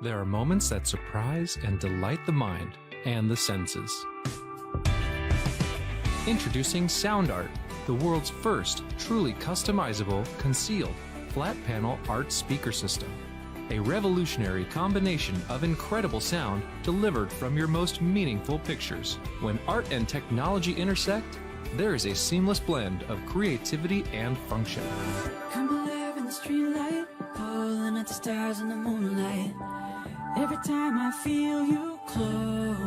There are moments that surprise and delight the mind and the senses. Introducing Sound Art, the world's first truly customizable, concealed, flat panel art speaker system. A revolutionary combination of incredible sound delivered from your most meaningful pictures. When art and technology intersect, there is a seamless blend of creativity and function. Humble air in the streetlight, pulling at the stars in the moonlight. Every time I feel you close.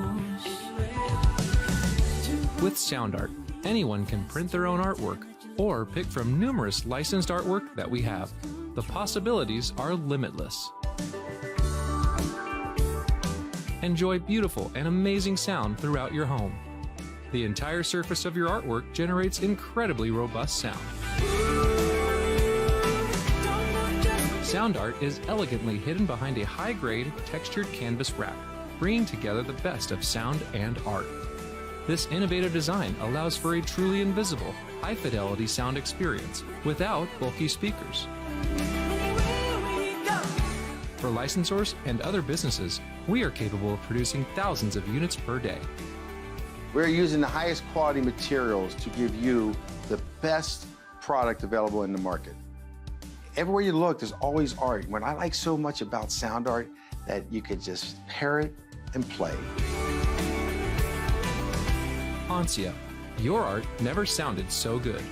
With Sound Art, anyone can print their own artwork or pick from numerous licensed artwork that we have. The possibilities are limitless. Enjoy beautiful and amazing sound throughout your home. The entire surface of your artwork generates incredibly robust sound. Sound Art is elegantly hidden behind a high-grade, textured canvas wrap, bringing together the best of sound and art. This innovative design allows for a truly invisible, high-fidelity sound experience without bulky speakers. For licensors and other businesses, we are capable of producing thousands of units per day. We're using the highest quality materials to give you the best product available in the market. Everywhere you look, there's always art. What I like so much about Sound Art, that you could just pair it and play. Ansia, your art never sounded so good.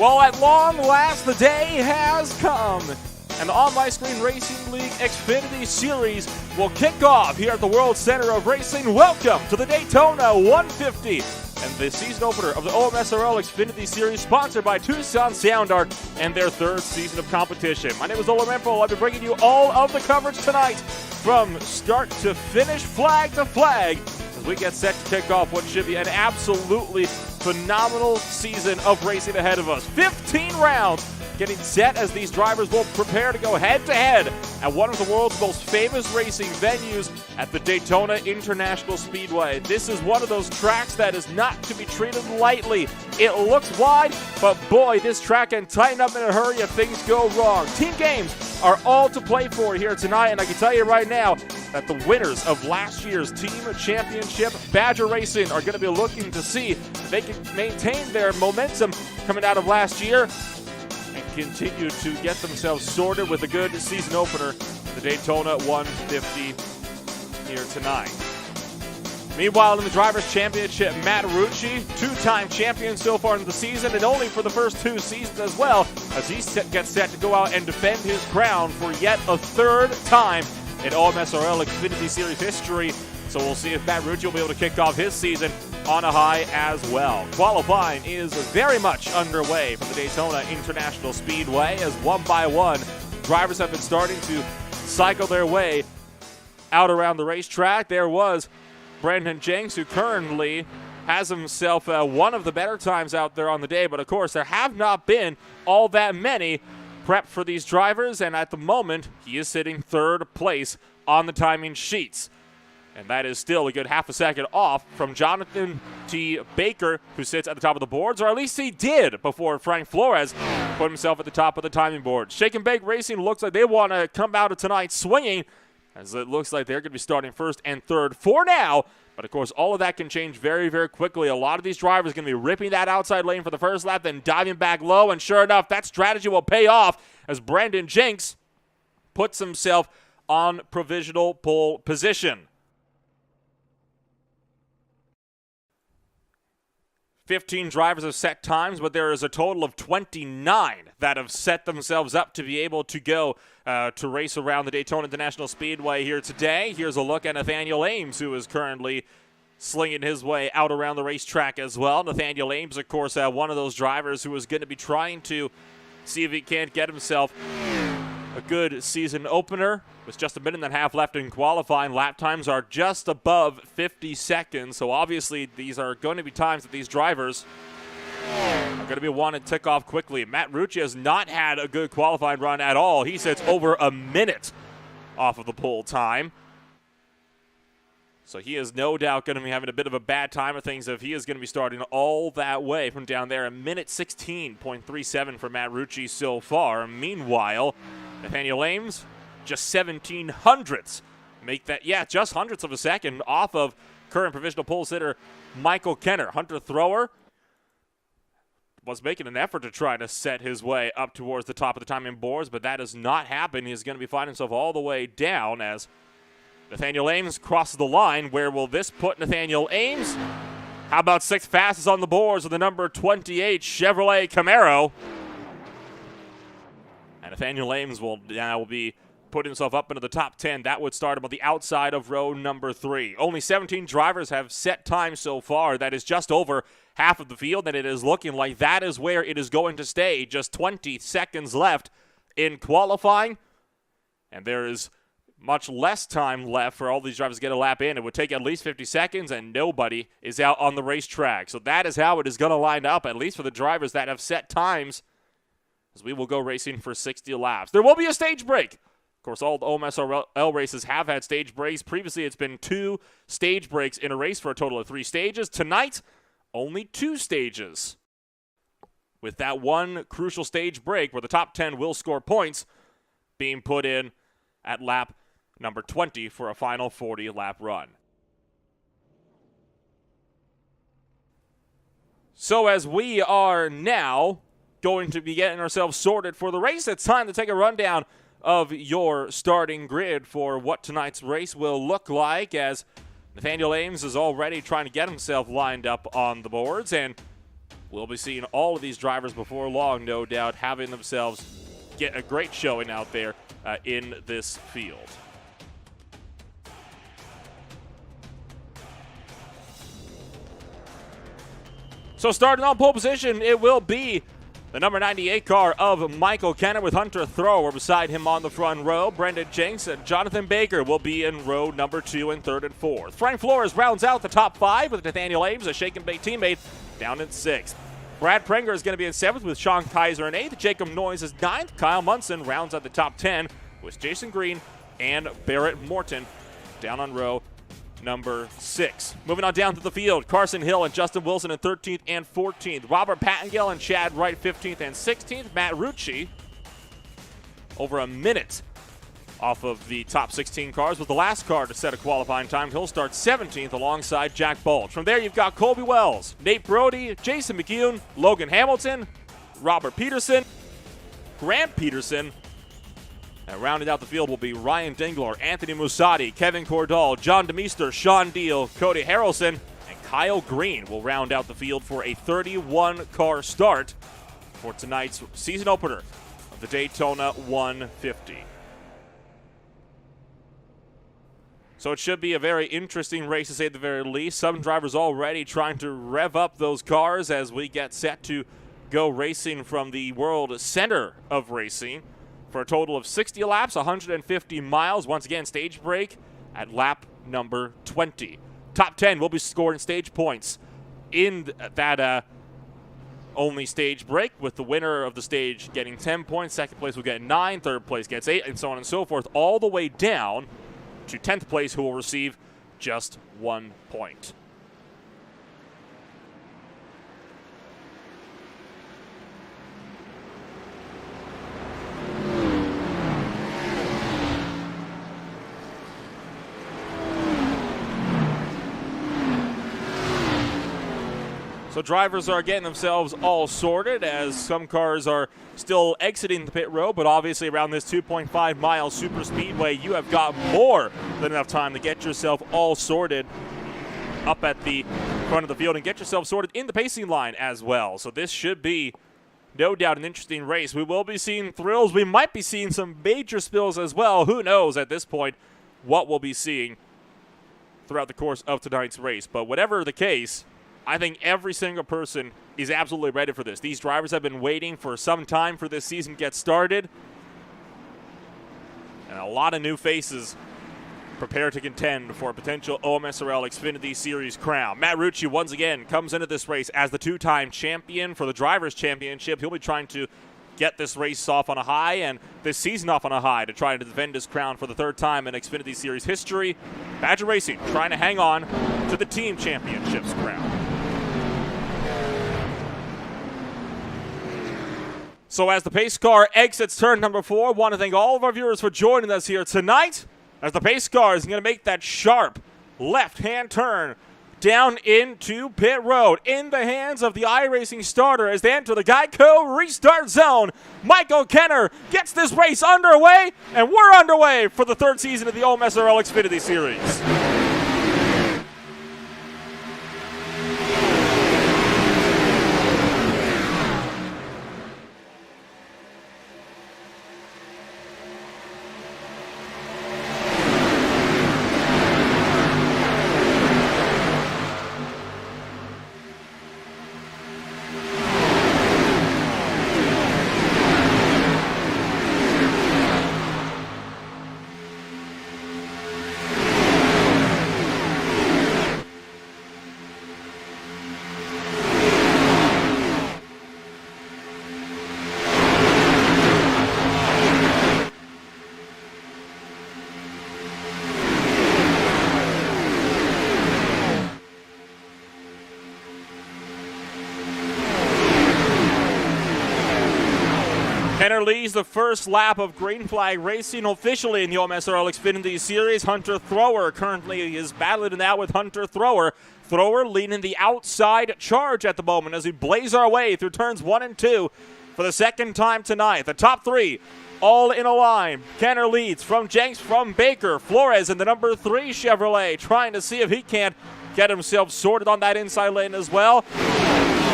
Well, at long last, the day has come, and the On My Screen Racing League Xfinity Series will kick off here at the World Center of Racing. Welcome to the Daytona 150 and the season opener of the OMSRL Xfinity Series, sponsored by Tucson Sound Art and their third season of competition. My name is Ola Mempo. I'll be bringing you all of the coverage tonight from start to finish, flag to flag, as we get set to kick off what should be an absolutely phenomenal season of racing ahead of us. 15 rounds getting set as these drivers will prepare to go head-to-head at one of the world's most famous racing venues at the Daytona International Speedway. This is one of those tracks that is not to be treated lightly. It looks wide, but boy, this track can tighten up in a hurry if things go wrong. Team games are all to play for here tonight, and I can tell you right now that the winners of last year's Team Championship, Badger Racing, are going to be looking to see if they can maintain their momentum coming out of last year and continue to get themselves sorted with a good season opener, the Daytona 150 here tonight. Meanwhile, in the Drivers' Championship, Matt Rucci, two-time champion so far in the season, and only for the first two seasons as well, as he gets set to go out and defend his crown for yet a third time in OMSRL Xfinity Series history. So we'll see if Matt Rucci will be able to kick off his season on a high as well. Qualifying is very much underway for the Daytona International Speedway, as one by one, drivers have been starting to cycle their way out around the racetrack. There was Brandon Jenks, who currently has himself one of the better times out there on the day, but of course there have not been all that many prepped for these drivers, and at the moment he is sitting third place on the timing sheets. And that is still a good half a second off from Jonathan T. Baker, who sits at the top of the boards, or at least he did before Frank Flores put himself at the top of the timing board. Shake and Bake Racing looks like they want to come out of tonight swinging, as it looks like they're going to be starting first and third for now. But, of course, all of that can change very, very quickly. A lot of these drivers are going to be ripping that outside lane for the first lap, then diving back low. And sure enough, that strategy will pay off as Brandon Jenks puts himself on provisional pole position. 15 drivers have set times, but there is a total of 29 that have set themselves up to be able to go to race around the Daytona International Speedway here today. Here's a look at Nathaniel Ames, who is currently slinging his way out around the racetrack as well. Nathaniel Ames, of course, one of those drivers who is going to be trying to see if he can't get himself a good season opener. With just a minute and a half left in qualifying, lap times are just above 50 seconds. So obviously these are going to be times that these drivers are going to be wanting to tick off quickly. Matt Rucci has not had a good qualifying run at all. He sits over a minute off of the pole time. So he is no doubt going to be having a bit of a bad time of things if he is going to be starting all that way from down there. A minute 16.37 for Matt Rucci so far. Meanwhile, Nathaniel Ames, just 17 hundredths. Make that, just hundredths of a second off of current provisional pole sitter Michael Kenner. Hunter Thrower was making an effort to try to set his way up towards the top of the timing boards, but that does not happen. He's going to be finding himself all the way down as Nathaniel Ames crosses the line. Where will this put Nathaniel Ames? How about sixth fastest on the boards with the number 28 Chevrolet Camaro? And Nathaniel Ames will now be putting himself up into the top 10. That would start him on the outside of row number 3. Only 17 drivers have set times so far. That is just over half of the field, and it is looking like that is where it is going to stay. Just 20 seconds left in qualifying, and there is much less time left for all these drivers to get a lap in. It would take at least 50 seconds, and nobody is out on the racetrack. So that is how it is going to line up, at least for the drivers that have set times, as we will go racing for 60 laps. There will be a stage break. Of course, all the OMSRL races have had stage breaks. Previously, it's been 2 stage breaks in a race for a total of 3 stages. Tonight, only 2 stages, with that one crucial stage break where the top 10 will score points being put in at lap number 20 for a final 40-lap run. So as we are now going to be getting ourselves sorted for the race, it's time to take a rundown of your starting grid for what tonight's race will look like, as Nathaniel Ames is already trying to get himself lined up on the boards, and we'll be seeing all of these drivers before long, no doubt, having themselves get a great showing out there in this field. So starting on pole position, it will be the number 98 car of Michael Kenner with Hunter Thrower beside him on the front row. Brendan Jenks and Jonathan Baker will be in row number 2 and 3rd and 4th. Frank Flores rounds out the top 5 with Nathaniel Ames, a shake and bake teammate, down in 6th. Brad Prenger is going to be in 7th with Sean Kaiser in 8th. Jacob Noyes is 9th. Kyle Munson rounds out the top 10 with Jason Green and Barrett Morton down on row number 6. Moving on down to the field, Carson Hill and Justin Wilson in 13th and 14th. Robert Pattingale and Chad Wright 15th and 16th. Matt Rucci over a minute off of the top 16 cars with the last car to set a qualifying time. He'll start 17th alongside Jack Bulge. From there, you've got Colby Wells, Nate Brody, Jason McKeown, Logan Hamilton, Robert Peterson, Grant Peterson. And rounding out the field will be Ryan Dingler, Anthony Musatti, Kevin Cordall, John DeMeester, Sean Deal, Cody Harrelson, and Kyle Green will round out the field for a 31-car start for tonight's season opener of the Daytona 150. So it should be a very interesting race, to say the very least. Some drivers already trying to rev up those cars as we get set to go racing from the world center of racing for a total of 60 laps, 150 miles. Once again, stage break at lap number 20. Top 10 will be scoring stage points in that only stage break, with the winner of the stage getting 10 points. Second place will get 9, third place gets 8, and so on and so forth, all the way down to 10th place, who will receive just 1 point. So drivers are getting themselves all sorted, as some cars are still exiting the pit road, but obviously around this 2.5-mile super speedway, you have got more than enough time to get yourself all sorted up at the front of the field and get yourself sorted in the pacing line as well. So this should be no doubt an interesting race. We will be seeing thrills. We might be seeing some major spills as well. Who knows at this point what we'll be seeing throughout the course of tonight's race. But whatever the case, I think every single person is absolutely ready for this. These drivers have been waiting for some time for this season to get started. And a lot of new faces prepare to contend for a potential OMSRL Xfinity Series crown. Matt Rucci once again comes into this race as the two-time champion for the Drivers' Championship. He'll be trying to get this race off on a high and this season off on a high to try to defend his crown for the third time in Xfinity Series history. Badger Racing trying to hang on to the Team Championships crown. So as the pace car exits turn number 4, want to thank all of our viewers for joining us here tonight as the pace car is going to make that sharp left-hand turn down into pit road in the hands of the iRacing starter as they enter the Geico restart zone. Michael Kenner gets this race underway, and we're underway for the third season of the OMSRL Xfinity Series. Kenner leads the first lap of green flag racing officially in the OMSRL Xfinity Series. Hunter Thrower currently is battling it out with Hunter Thrower. Thrower leading the outside charge at the moment as we blaze our way through turns 1 and 2 for the second time tonight. The top 3 all in a line. Kenner leads from Jenks, from Baker. Flores in the number 3 Chevrolet trying to see if he can't get himself sorted on that inside lane as well.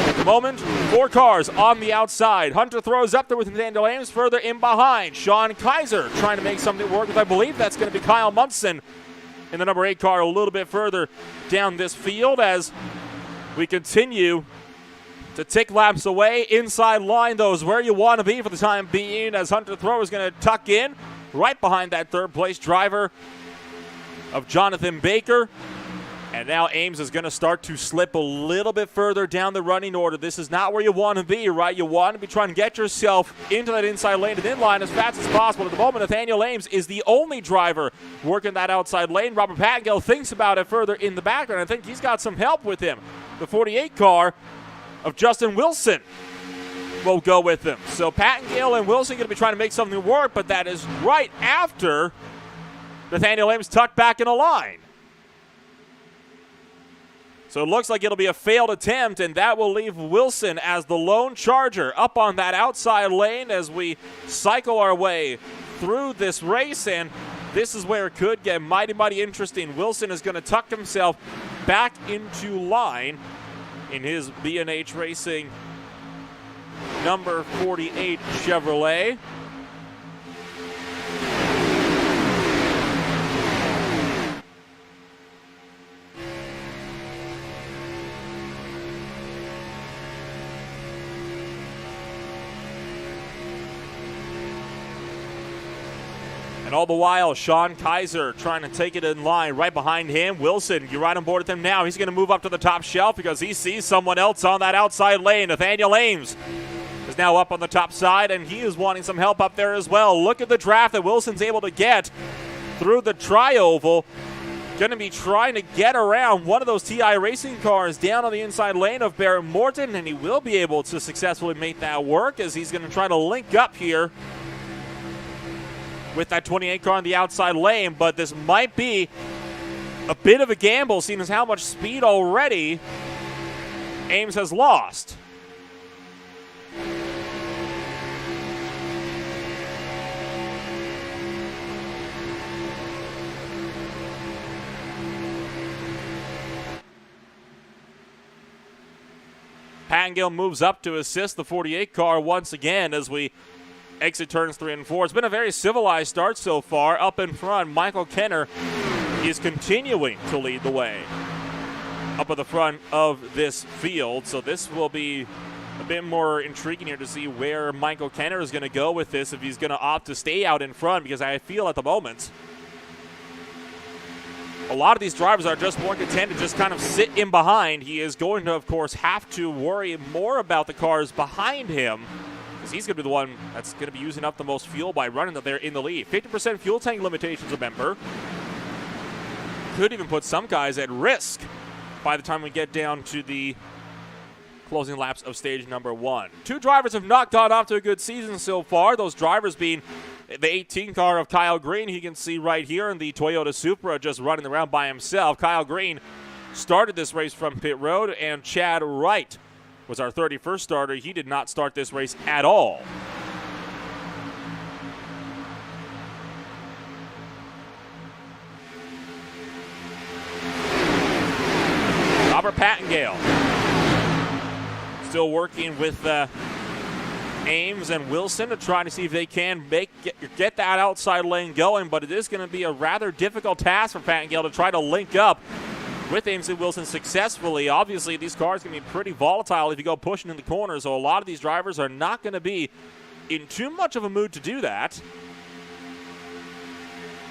At the moment, 4 cars on the outside. Hunter throws up there with Nathaniel Ames further in behind. Sean Kaiser trying to make something work with, I believe that's going to be Kyle Munson in the number 8 car a little bit further down this field as we continue to tick laps away. Inside line, though, is where you want to be for the time being as Hunter Thrower is going to tuck in right behind that third place driver of Jonathan Baker. And now Ames is going to start to slip a little bit further down the running order. This is not where you want to be, right? You want to be trying to get yourself into that inside lane and in line as fast as possible. At the moment, Nathaniel Ames is the only driver working that outside lane. Robert Pattengill thinks about it further in the background. I think he's got some help with him. The 48 car of Justin Wilson will go with him. So Pattengill and Wilson going to be trying to make something work, but that is right after Nathaniel Ames tucked back in a line. So it looks like it'll be a failed attempt, and that will leave Wilson as the lone charger up on that outside lane as we cycle our way through this race, and this is where it could get mighty, mighty interesting. Wilson is going to tuck himself back into line in his B&H Racing number 48 Chevrolet. And all the while, Sean Kaiser trying to take it in line right behind him. Wilson, you're right on board with him now. He's going to move up to the top shelf because he sees someone else on that outside lane. Nathaniel Ames is now up on the top side, and he is wanting some help up there as well. Look at the draft that Wilson's able to get through the tri-oval. Going to be trying to get around one of those TI racing cars down on the inside lane of Barrett Morton, and he will be able to successfully make that work as he's going to try to link up here with that 28 car on the outside lane, but this might be a bit of a gamble seeing as how much speed already Ames has lost. Pattengill moves up to assist the 48 car once again as we exit turns 3 and 4. It's been a very civilized start so far. Up in front, Michael Kenner is continuing to lead the way up at the front of this field. So this will be a bit more intriguing here to see where Michael Kenner is going to go with this, if he's going to opt to stay out in front, because I feel at the moment a lot of these drivers are just more content to just kind of sit in behind. He is going to, of course, have to worry more about the cars behind him, because he's going to be the one that's going to be using up the most fuel by running there in the lead. 50% fuel tank limitations, remember. Could even put some guys at risk by the time we get down to the closing laps of stage number 1. 2 drivers have not gone off to a good season so far. Those drivers being the 18 car of Kyle Green, he can see right here, in the Toyota Supra, just running around by himself. Kyle Green started this race from pit road, and Chad Wright was our 31st starter. He did not start this race at all. Robert Pattengale still working with Ames and Wilson to try to see if they can get that outside lane going, but it is going to be a rather difficult task for Pattengale to try to link up with Ames and Wilson successfully. Obviously, these cars can be pretty volatile if you go pushing in the corner, so a lot of these drivers are not going to be in too much of a mood to do that.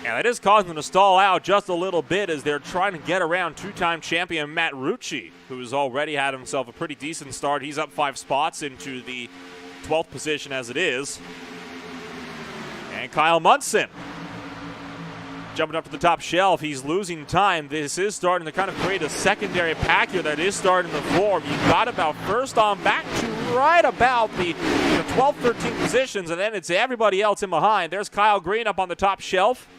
And that is causing them to stall out just a little bit as they're trying to get around 2-time champion Matt Rucci, who's already had himself a pretty decent start. He's up 5 spots into the 12th position as it is. And Kyle Munson jumping up to the top shelf. He's losing time. This is starting to kind of create a secondary pack here that is starting to form. You got about first on back to right about the 12th, 13th positions, and then it's everybody else in behind. There's Kyle Green up on the top shelf,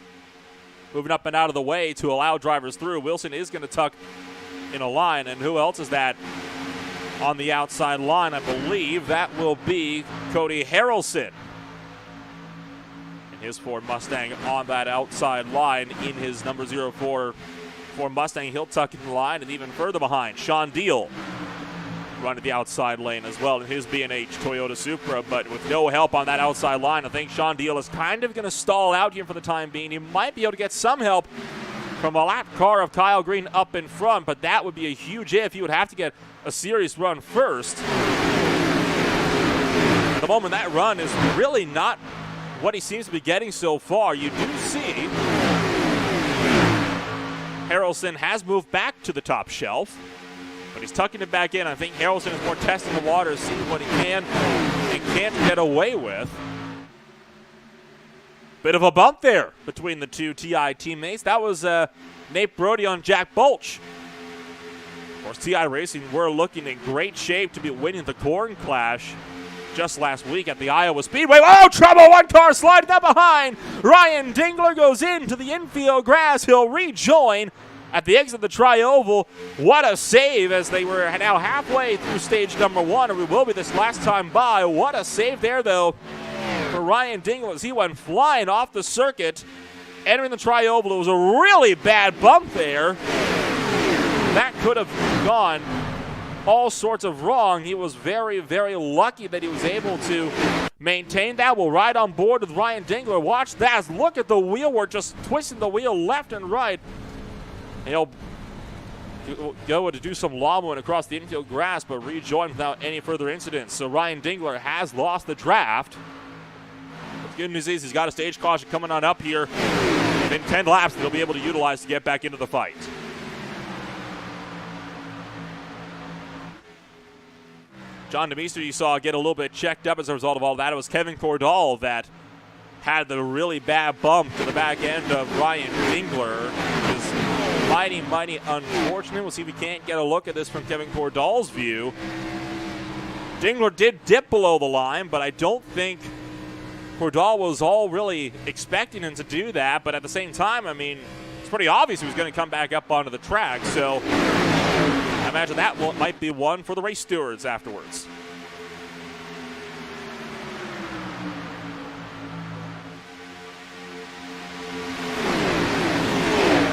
moving up and out of the way to allow drivers through. Wilson is going to tuck in a line, and who else is that on the outside line? I believe that will be Cody Harrelson in his Ford Mustang on that outside line in his number 04 Ford Mustang. He'll tuck in the line, and even further behind, Sean Deal running the outside lane as well in his B&H Toyota Supra, but with no help on that outside line. I think Sean Deal is kind of going to stall out here for the time being. He might be able to get some help from a lap car of Kyle Green up in front, but that would be a huge if. He would have to get a serious run first. At the moment, that run is really not what he seems to be getting so far. You do see Harrelson has moved back to the top shelf, but he's tucking it back in. I think Harrelson is more testing the waters, seeing what he can and can't get away with. Bit of a bump there between the two TI teammates. That was Nate Brody on Jack Bulch. Of course, TI Racing were looking in great shape to be winning the Corn Clash just last week at the Iowa Speedway. Oh, trouble! One car sliding up behind. Ryan Dingler goes into the infield grass. He'll rejoin at the exit of the Tri-Oval. What a save, as they were now halfway through stage number 1, or we will be this last time by. What a save there, though, for Ryan Dingler as he went flying off the circuit, entering the Tri-Oval. It was a really bad bump there. That could have gone all sorts of wrong. He was very, very lucky that he was able to maintain that. We'll ride on board with Ryan Dingler. Watch that. Look at the wheel work, just twisting the wheel left and right. He'll go to do some lawnmowing across the infield grass, but rejoin without any further incidents. So Ryan Dingler has lost the draft. But the good news is he's got a stage caution coming on up here within 10 laps that he'll be able to utilize to get back into the fight. John DeMeester, you saw, get a little bit checked up as a result of all that. It was Kevin Cordall that had the really bad bump to the back end of Ryan Dingler. It was mighty, mighty unfortunate. We'll see if we can't get a look at this from Kevin Cordall's view. Dingler did dip below the line, but I don't think Cordall was all really expecting him to do that. But at the same time, I mean, it's pretty obvious he was going to come back up onto the track. So I imagine that might be one for the race stewards afterwards.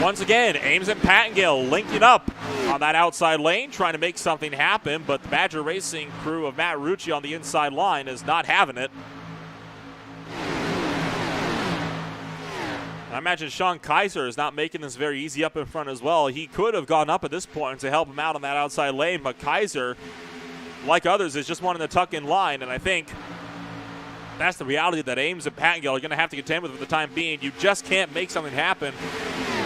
Once again, Ames and Pattengale linking up on that outside lane, trying to make something happen, but the Badger Racing crew of Matt Rucci on the inside line is not having it. I imagine Sean Kaiser is not making this very easy up in front as well. He could have gone up at this point to help him out on that outside lane, but Kaiser, like others, is just wanting to tuck in line, and I think that's the reality that Ames and Pattengill are going to have to contend with for the time being. You just can't make something happen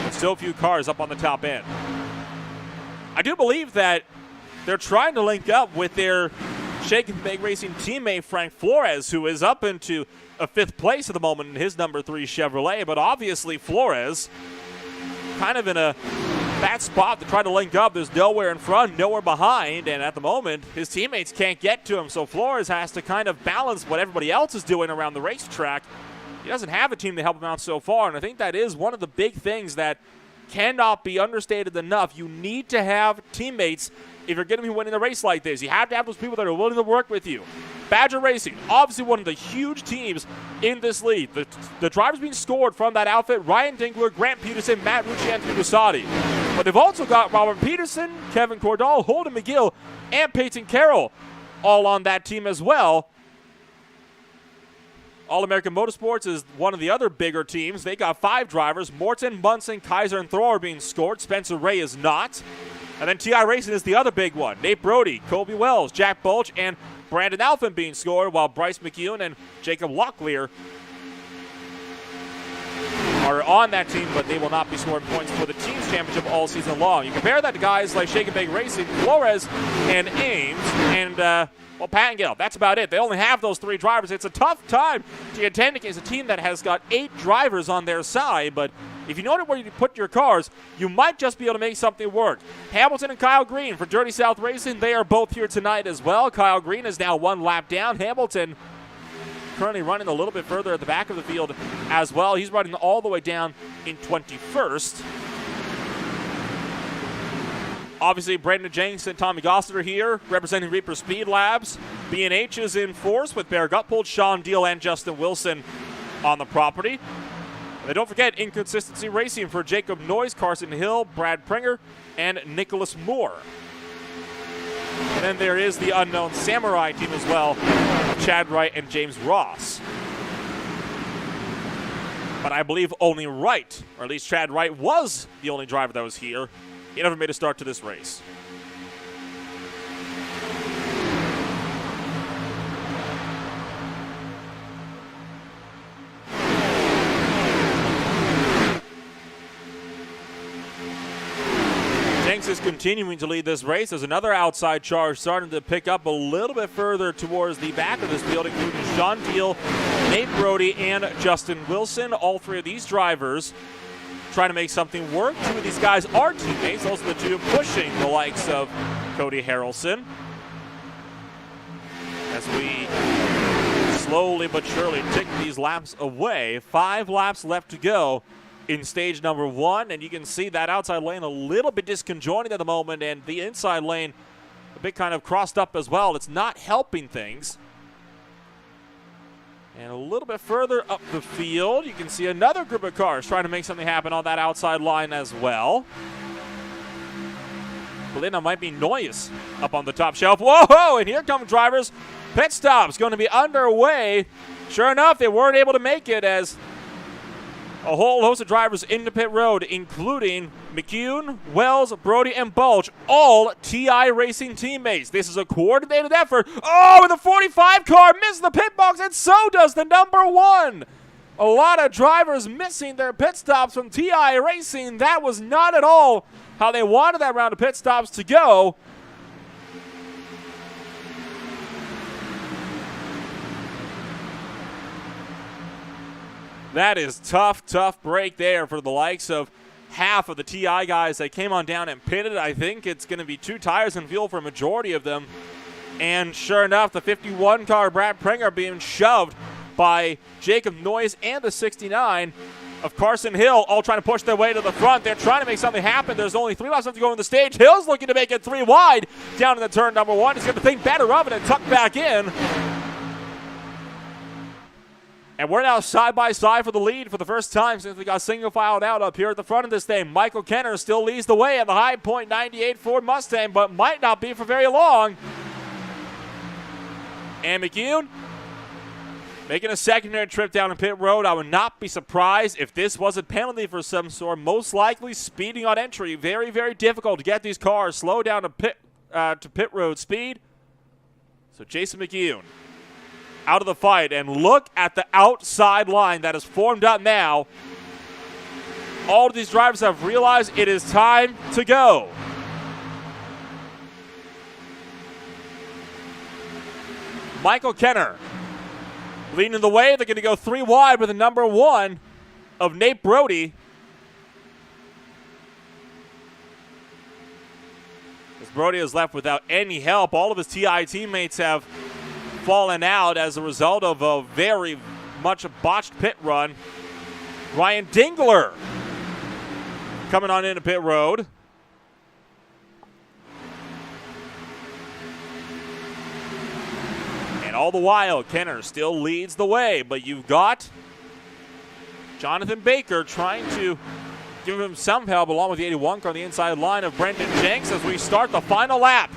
with so few cars up on the top end. I do believe that they're trying to link up with their Shake and Bake Racing teammate Frank Flores, who is up into a 5th place at the moment in his number 3 Chevrolet, but obviously Flores kind of in a bad spot to try to link up. There's nowhere in front, nowhere behind, and at the moment his teammates can't get to him, so Flores has to kind of balance what everybody else is doing around the racetrack. He doesn't have a team to help him out so far, and I think that is one of the big things that cannot be understated enough. You need to have teammates if you're going to be winning a race like this. You have to have those people that are willing to work with you. Badger Racing, obviously one of the huge teams in this league. The drivers being scored from that outfit: Ryan Dingler, Grant Peterson, Matt Rucci, Anthony Busati. But they've also got Robert Peterson, Kevin Cordall, Holden McGill, and Peyton Carroll all on that team as well. All-American Motorsports is one of the other bigger teams. They got 5 drivers. Morton, Munson, Kaiser, and Thor are being scored. Spencer Ray is not. And then TI Racing is the other big one. Nate Brody, Colby Wells, Jack Bulch, and Brandon Alphin being scored, while Bryce McKeown and Jacob Locklear are on that team, but they will not be scoring points for the team's championship all season long. You compare that to guys like Shake and Bake Racing, Flores, and Ames, and, well, Pattengill. That's about it. They only have those 3 drivers. It's a tough time to contend against a team that has got 8 drivers on their side, but if you know where you put your cars, you might just be able to make something work. Hamilton and Kyle Green for Dirty South Racing, they are both here tonight as well. Kyle Green is now 1 lap down. Hamilton currently running a little bit further at the back of the field as well. He's running all the way down in 21st. Obviously, Brandon Jenks and Tommy Gossett are here representing Reaper Speed Labs. B&H is in force with Bear Gutpold, Sean Deal, and Justin Wilson on the property. And don't forget Inconsistency Racing for Jacob Noyes, Carson Hill, Brad Pringer, and Nicholas Moore. And then there is the unknown Samurai team as well, Chad Wright and James Ross. But I believe only Wright, or at least Chad Wright, was the only driver that was here. He never made a start to this race. Jenks is continuing to lead this race. There's another outside charge starting to pick up a little bit further towards the back of this field, including Sean Deal, Nate Brody, and Justin Wilson. All 3 of these drivers trying to make something work. 2 of these guys are teammates. Those are the 2 pushing the likes of Cody Harrelson. As we slowly but surely tick these laps away. 5 laps left to go in stage number 1, and you can see that outside lane a little bit disconjointed at the moment, and the inside lane a bit kind of crossed up as well. It's not helping things. And a little bit further up the field, you can see another group of cars trying to make something happen on that outside line as well. But then there might be Noyes up on the top shelf. Whoa, and here come drivers. Pit stop's going to be underway. Sure enough, they weren't able to make it as a whole host of drivers into pit road, including McCune, Wells, Brody, and Bulch, all TI Racing teammates. This is a coordinated effort. Oh, and the 45 car missed the pit box, and so does the number 1. A lot of drivers missing their pit stops from TI Racing. That was not at all how they wanted that round of pit stops to go. That is tough break there for the likes of half of the TI guys that came on down and pitted. I think it's going to be 2 tires and fuel for a majority of them. And sure enough, the 51 car, Brad Pringer, being shoved by Jacob Noyes and the 69 of Carson Hill, all trying to push their way to the front. They're trying to make something happen. There's only 3 laps left to go in the stage. Hill's looking to make it 3 wide down in the turn number 1. He's going to think better of it and tuck back in. And we're now side by side for the lead for the first time since we got single filed out up here at the front of this thing. Michael Kenner still leads the way at the High Point 98 Ford Mustang, but might not be for very long. And McCune Making a secondary trip down to pit road. I would not be surprised if this was a penalty for some sort. Most likely speeding on entry. Very, very difficult to get these cars slow down to pit road speed. So Jason McKeown out of the fight. And look at the outside line that is formed up now. All of these drivers have realized it is time to go. Michael Kenner leading the way. They're going to go 3 wide with the number 1 of Nate Brody. As Brody is left without any help, all of his TI teammates have fallen out as a result of a very much a botched pit run. Ryan Dingler coming on into pit road. All the while, Kenner still leads the way, but you've got Jonathan Baker trying to give him some help along with the 81 car on the inside line of Brendan Jenks as we start the final lap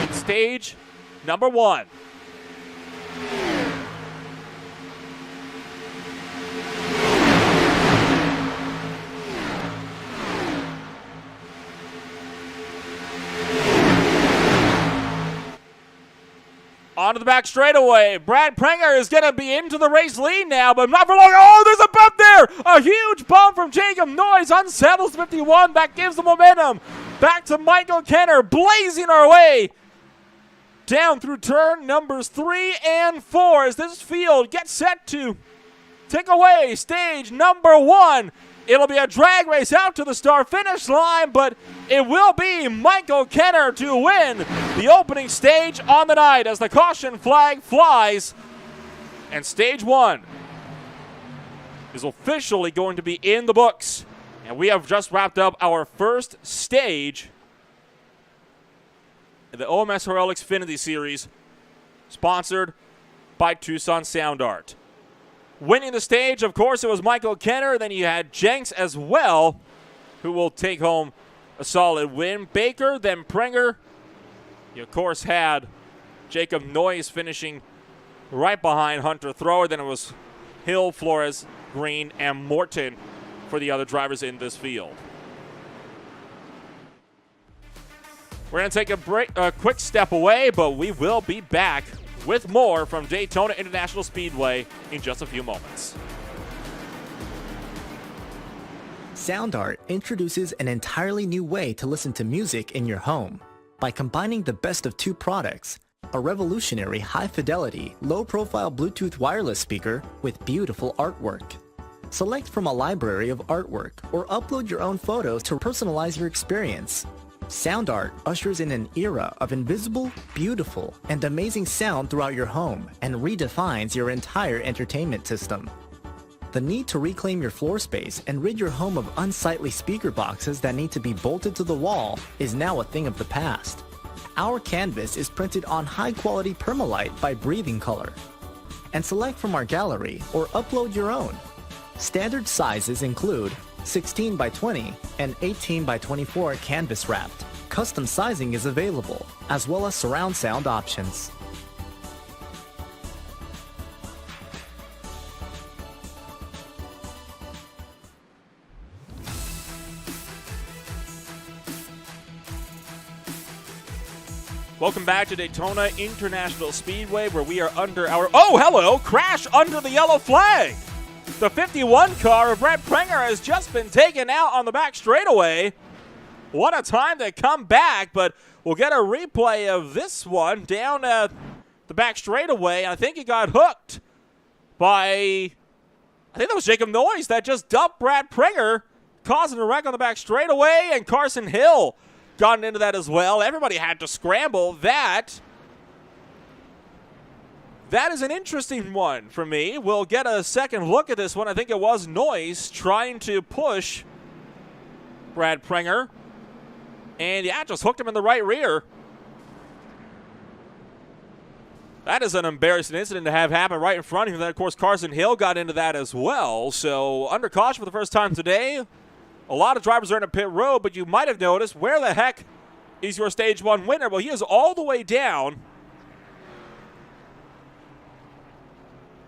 in stage number 1. Onto the back straightaway. Brad Prenger is going to be into the race lead now, but not for long. Oh, there's a bump there. A huge bump from Jacob Noyes. Unsettles 51. That gives the momentum back to Michael Kenner, blazing our way down through turn numbers 3 and 4 as this field gets set to take away stage number 1. It'll be a drag race out to the start-finish line, but it will be Michael Kenner to win the opening stage on the night as the caution flag flies. And stage 1 is officially going to be in the books. And we have just wrapped up our first stage in the OMSRL Xfinity Series, sponsored by Tucson Sound Art. Winning the stage, of course, it was Michael Kenner. Then you had Jenks as well, who will take home a solid win. Baker, then Prenger. You, of course, had Jacob Noyes finishing right behind Hunter Thrower. Then it was Hill, Flores, Green, and Morton for the other drivers in this field. We're going to take a quick step away, but we will be back with more from Daytona International Speedway in just a few moments. SoundArt introduces an entirely new way to listen to music in your home. By combining the best of 2 products, a revolutionary high-fidelity, low-profile Bluetooth wireless speaker with beautiful artwork. Select from a library of artwork or upload your own photos to personalize your experience. SoundArt ushers in an era of invisible, beautiful, and amazing sound throughout your home and redefines your entire entertainment system. The need to reclaim your floor space and rid your home of unsightly speaker boxes that need to be bolted to the wall is now a thing of the past. Our canvas is printed on high-quality permalite by Breathing Color. And select from our gallery or upload your own. Standard sizes include 16 by 20 and 18 by 24 canvas wrapped. Custom sizing is available, as well as surround sound options. Welcome back to Daytona International Speedway, where we are under our... Oh, hello! Crash under the yellow flag! The 51 car of Brad Prenger has just been taken out on the back straightaway. What a time to come back, but we'll get a replay of this one down the back straightaway. I think he got hooked by, I think that was Jacob Noyes that just dumped Brad Prenger, causing a wreck on the back straightaway, and Carson Hill got into that as well. Everybody had to scramble. That is an interesting one for me. We'll get a second look at this one. I think it was Noyes trying to push Brad Prenger. And yeah, just hooked him in the right rear. That is an embarrassing incident to have happen right in front of him. Then, of course, Carson Hill got into that as well. So under caution for the first time today. A lot of drivers are in a pit road, but you might have noticed, where the heck is your Stage 1 winner? Well, he is all the way down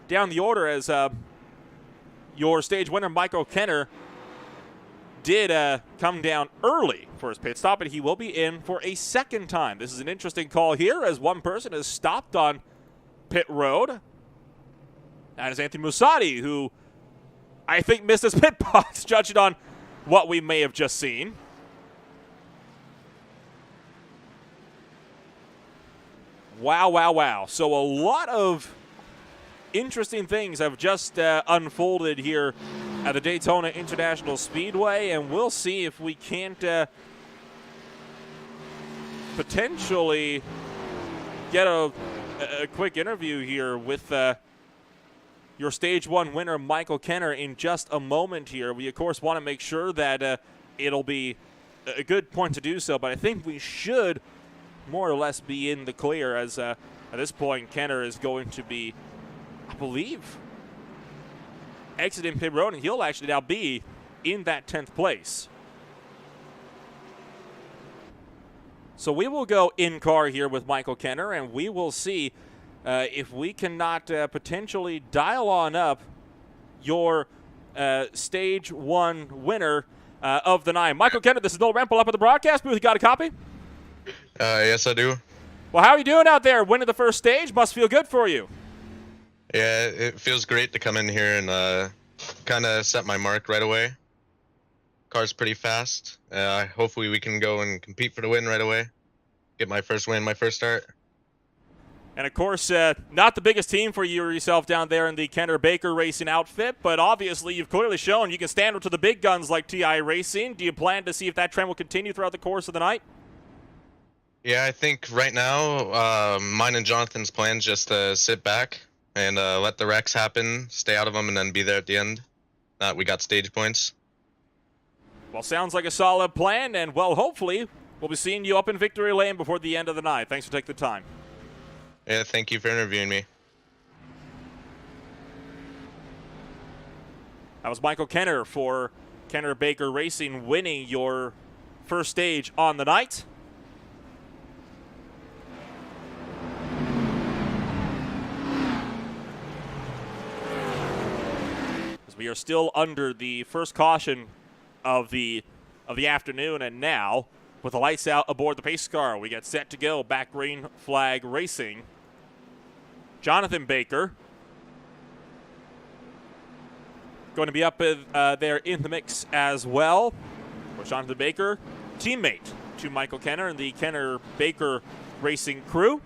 down the order as your stage winner, Michael Kenner, did come down early for his pit stop, and he will be in for a second time. This is an interesting call here as one person has stopped on pit road. That is Anthony Musatti, who I think missed his pit box, judging on what we may have just seen. Wow, wow, wow. So a lot of interesting things have just unfolded here at the Daytona International Speedway, and we'll see if we can't potentially get a quick interview here with your Stage 1 winner, Michael Kenner, in just a moment here. We, of course, want to make sure that it'll be a good point to do so, but I think we should more or less be in the clear as at this point Kenner is going to be, I believe, exiting pit road, and he'll actually now be in that 10th place. So we will go in car here with Michael Kenner, and we will see if we cannot potentially dial on up your Stage 1 winner of the night. Michael Kenner, this is Noel Rempel up at the broadcast booth. You got a copy? Yes, I do. Well, how are you doing out there? Winning the first stage must feel good for you. Yeah, it feels great to come in here and kind of set my mark right away. Car's pretty fast. Hopefully we can go and compete for the win right away. Get my first win, my first start. And, of course, not the biggest team for you or yourself down there in the Kenner Baker Racing outfit, but obviously you've clearly shown you can stand up to the big guns like TI Racing. Do you plan to see if that trend will continue throughout the course of the night? Yeah, I think right now mine and Jonathan's plan is just to sit back and let the wrecks happen, stay out of them, and then be there at the end. We got stage points. Well, sounds like a solid plan, and, well, hopefully we'll be seeing you up in victory lane before the end of the night. Thanks for taking the time. Yeah, thank you for interviewing me. That was Michael Kenner for Kenner Baker Racing, winning your first stage on the night. As we are still under the first caution of the afternoon, and now with the lights out aboard the pace car, we get set to go. Back green flag racing. Jonathan Baker going to be up there in the mix as well. With Jonathan Baker, teammate to Michael Kenner and the Kenner Baker Racing crew.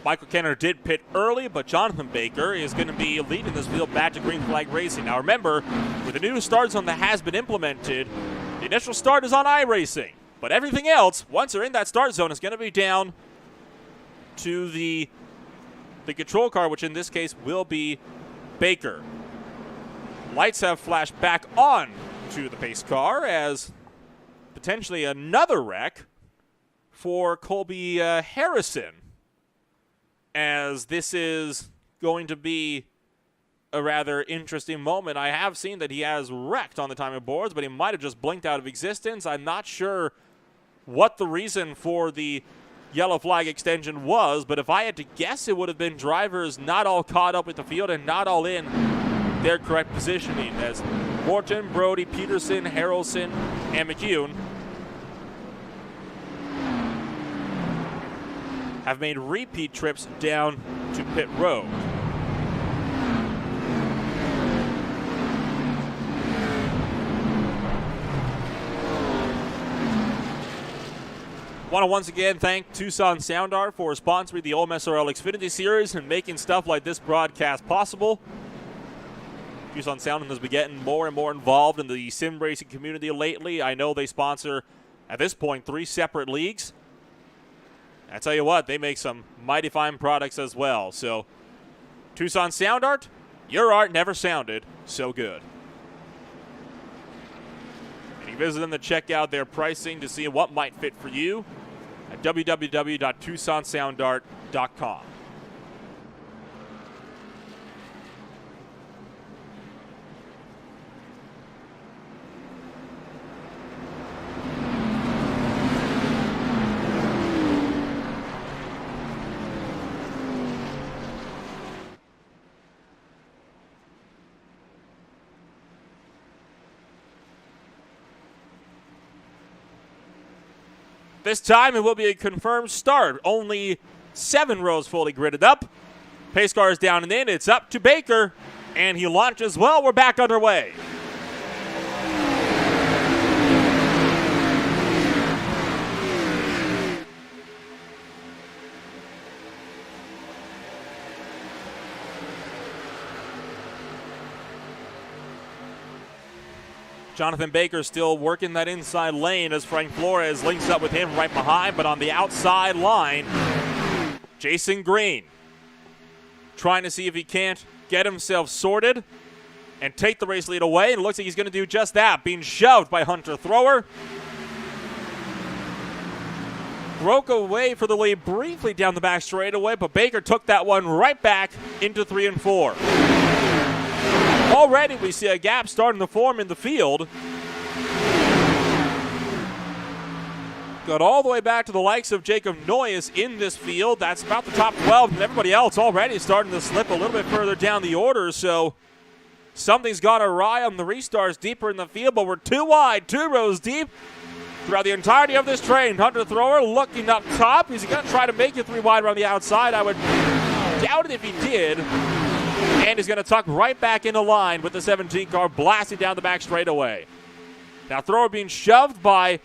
Michael Kenner did pit early, but Jonathan Baker is going to be leading this field back to green flag racing. Now remember, with the new start zone that has been implemented, the initial start is on iRacing, but everything else, once they're in that start zone, is going to be down to the control car, which in this case will be Baker. Lights have flashed back on to the pace car as potentially another wreck for Colby Harrison, as this is going to be a rather interesting moment. I have seen that he has wrecked on the timing boards, but he might have just blinked out of existence. I'm not sure what the reason for the yellow flag extension was, but if I had to guess, it would have been drivers not all caught up with the field and not all in their correct positioning, as Morton, Brody, Peterson, Harrelson, and McCune have made repeat trips down to pit road. Want to once again thank Tucson Sound Art for sponsoring the OMSRL Xfinity Series and making stuff like this broadcast possible. Tucson Sound has been getting more and more involved in the sim racing community lately. I know they sponsor, at this point, 3 separate leagues. I tell you what, they make some mighty fine products as well. So, Tucson Sound Art, your art never sounded so good. And you can visit them to check out their pricing to see what might fit for you at www.tucsonsoundart.com. this time it will be a confirmed start. Only 7 rows fully gridded up. Pace car is down and in. It's up to Baker, and he launches. Well, we're back underway. Jonathan Baker still working that inside lane as Frank Flores links up with him right behind, but on the outside line, Jason Green trying to see if he can't get himself sorted and take the race lead away. And it looks like he's going to do just that, being shoved by Hunter Thrower. Broke away for the lead briefly down the back straightaway, but Baker took that one right back into 3 and 4. Already we see a gap starting to form in the field. Got all the way back to the likes of Jacob Noyes in this field. That's about the top 12, and everybody else already starting to slip a little bit further down the order. So something's gone awry on the restarts deeper in the field, but we're 2 wide, 2 rows deep throughout the entirety of this train. Hunter Thrower looking up top. Is he going to try to make it 3 wide around the outside? I would doubt it if he did. And he's going to tuck right back into line with the 17 car blasting down the back straightaway. Now Thrower being shoved by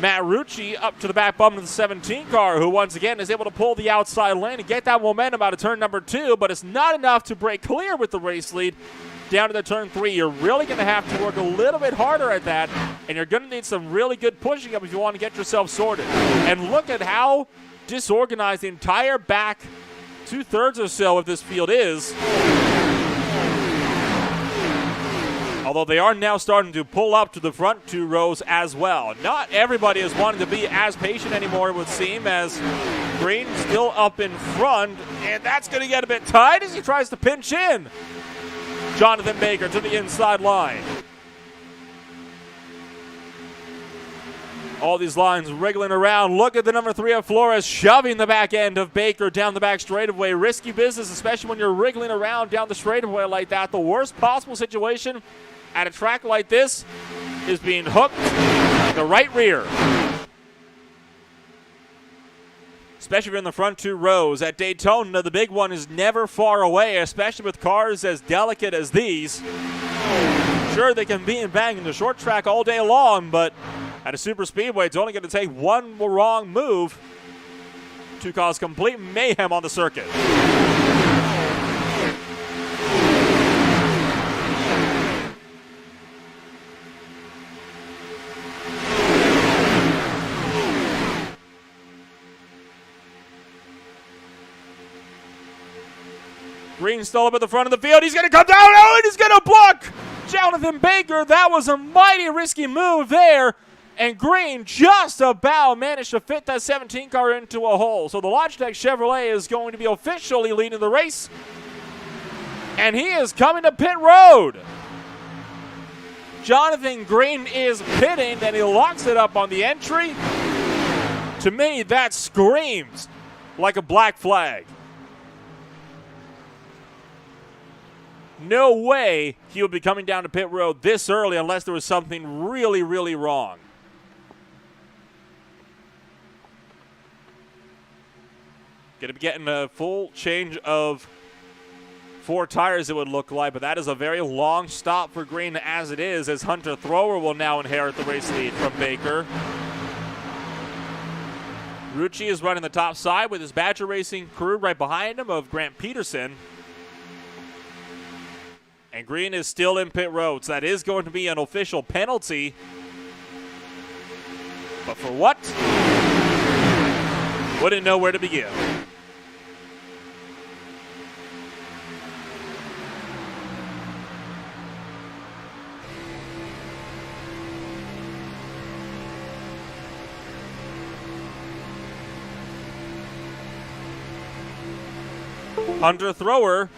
Matt Rucci up to the back bump of the 17 car, who once again is able to pull the outside lane and get that momentum out of turn number 2, but it's not enough to break clear with the race lead down to the turn 3. You're really going to have to work a little bit harder at that, and you're going to need some really good pushing up if you want to get yourself sorted. And look at how disorganized the entire back 2/3 or so of this field is. Although they are now starting to pull up to the front 2 rows as well. Not everybody is wanting to be as patient anymore, it would seem, as Green still up in front, and that's going to get a bit tight as he tries to pinch in Jonathan Baker to the inside line. All these lines wriggling around. Look at the number 3 of Flores shoving the back end of Baker down the back straightaway. Risky business, especially when you're wriggling around down the straightaway like that. The worst possible situation at a track like this is being hooked in the right rear. Especially if you're in the front 2 rows. At Daytona, the big one is never far away, especially with cars as delicate as these. Sure, they can be and bang in the short track all day long, but at a super speedway, it's only going to take one wrong move to cause complete mayhem on the circuit. Green still up at the front of the field. He's going to come down. Oh, and he's going to block Jonathan Baker. That was a mighty risky move there. And Green just about managed to fit that 17 car into a hole. So the Logitech Chevrolet is going to be officially leading the race. And he is coming to pit road. Jonathan Green is pitting, and he locks it up on the entry. To me, that screams like a black flag. No way he would be coming down to pit road this early unless there was something really, really wrong. Going to be getting a full change of 4 tires, it would look like, but that is a very long stop for Green as it is, as Hunter Thrower will now inherit the race lead from Baker. Rucci is running the top side with his Badger Racing crew right behind him of Grant Peterson. And Green is still in pit road, so that is going to be an official penalty. But for what? Wouldn't know where to begin. Hunter Thrower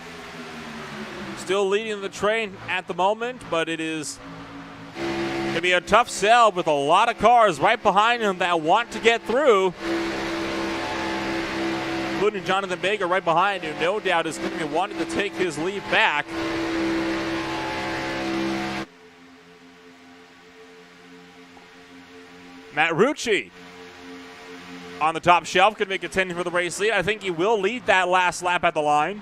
still leading the train at the moment, but it is going to be a tough sell with a lot of cars right behind him that want to get through, including Jonathan Baker right behind him. No doubt is going to be wanting to take his lead back. Matt Rucci on the top shelf, could be contending for the race lead. I think he will lead that last lap at the line.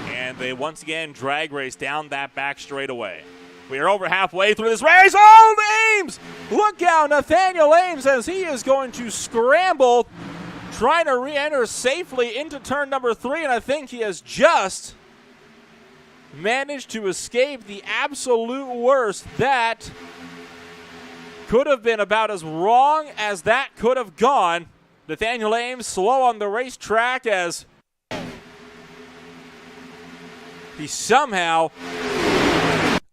And they once again drag race down that back straightaway. We are over halfway through this race. Oh, Ames! Look out, Nathaniel Ames, as he is going to scramble, trying to re-enter safely into turn number 3, and I think he has just managed to escape the absolute worst. That could have been about as wrong as that could have gone. Nathaniel Ames slow on the racetrack as he somehow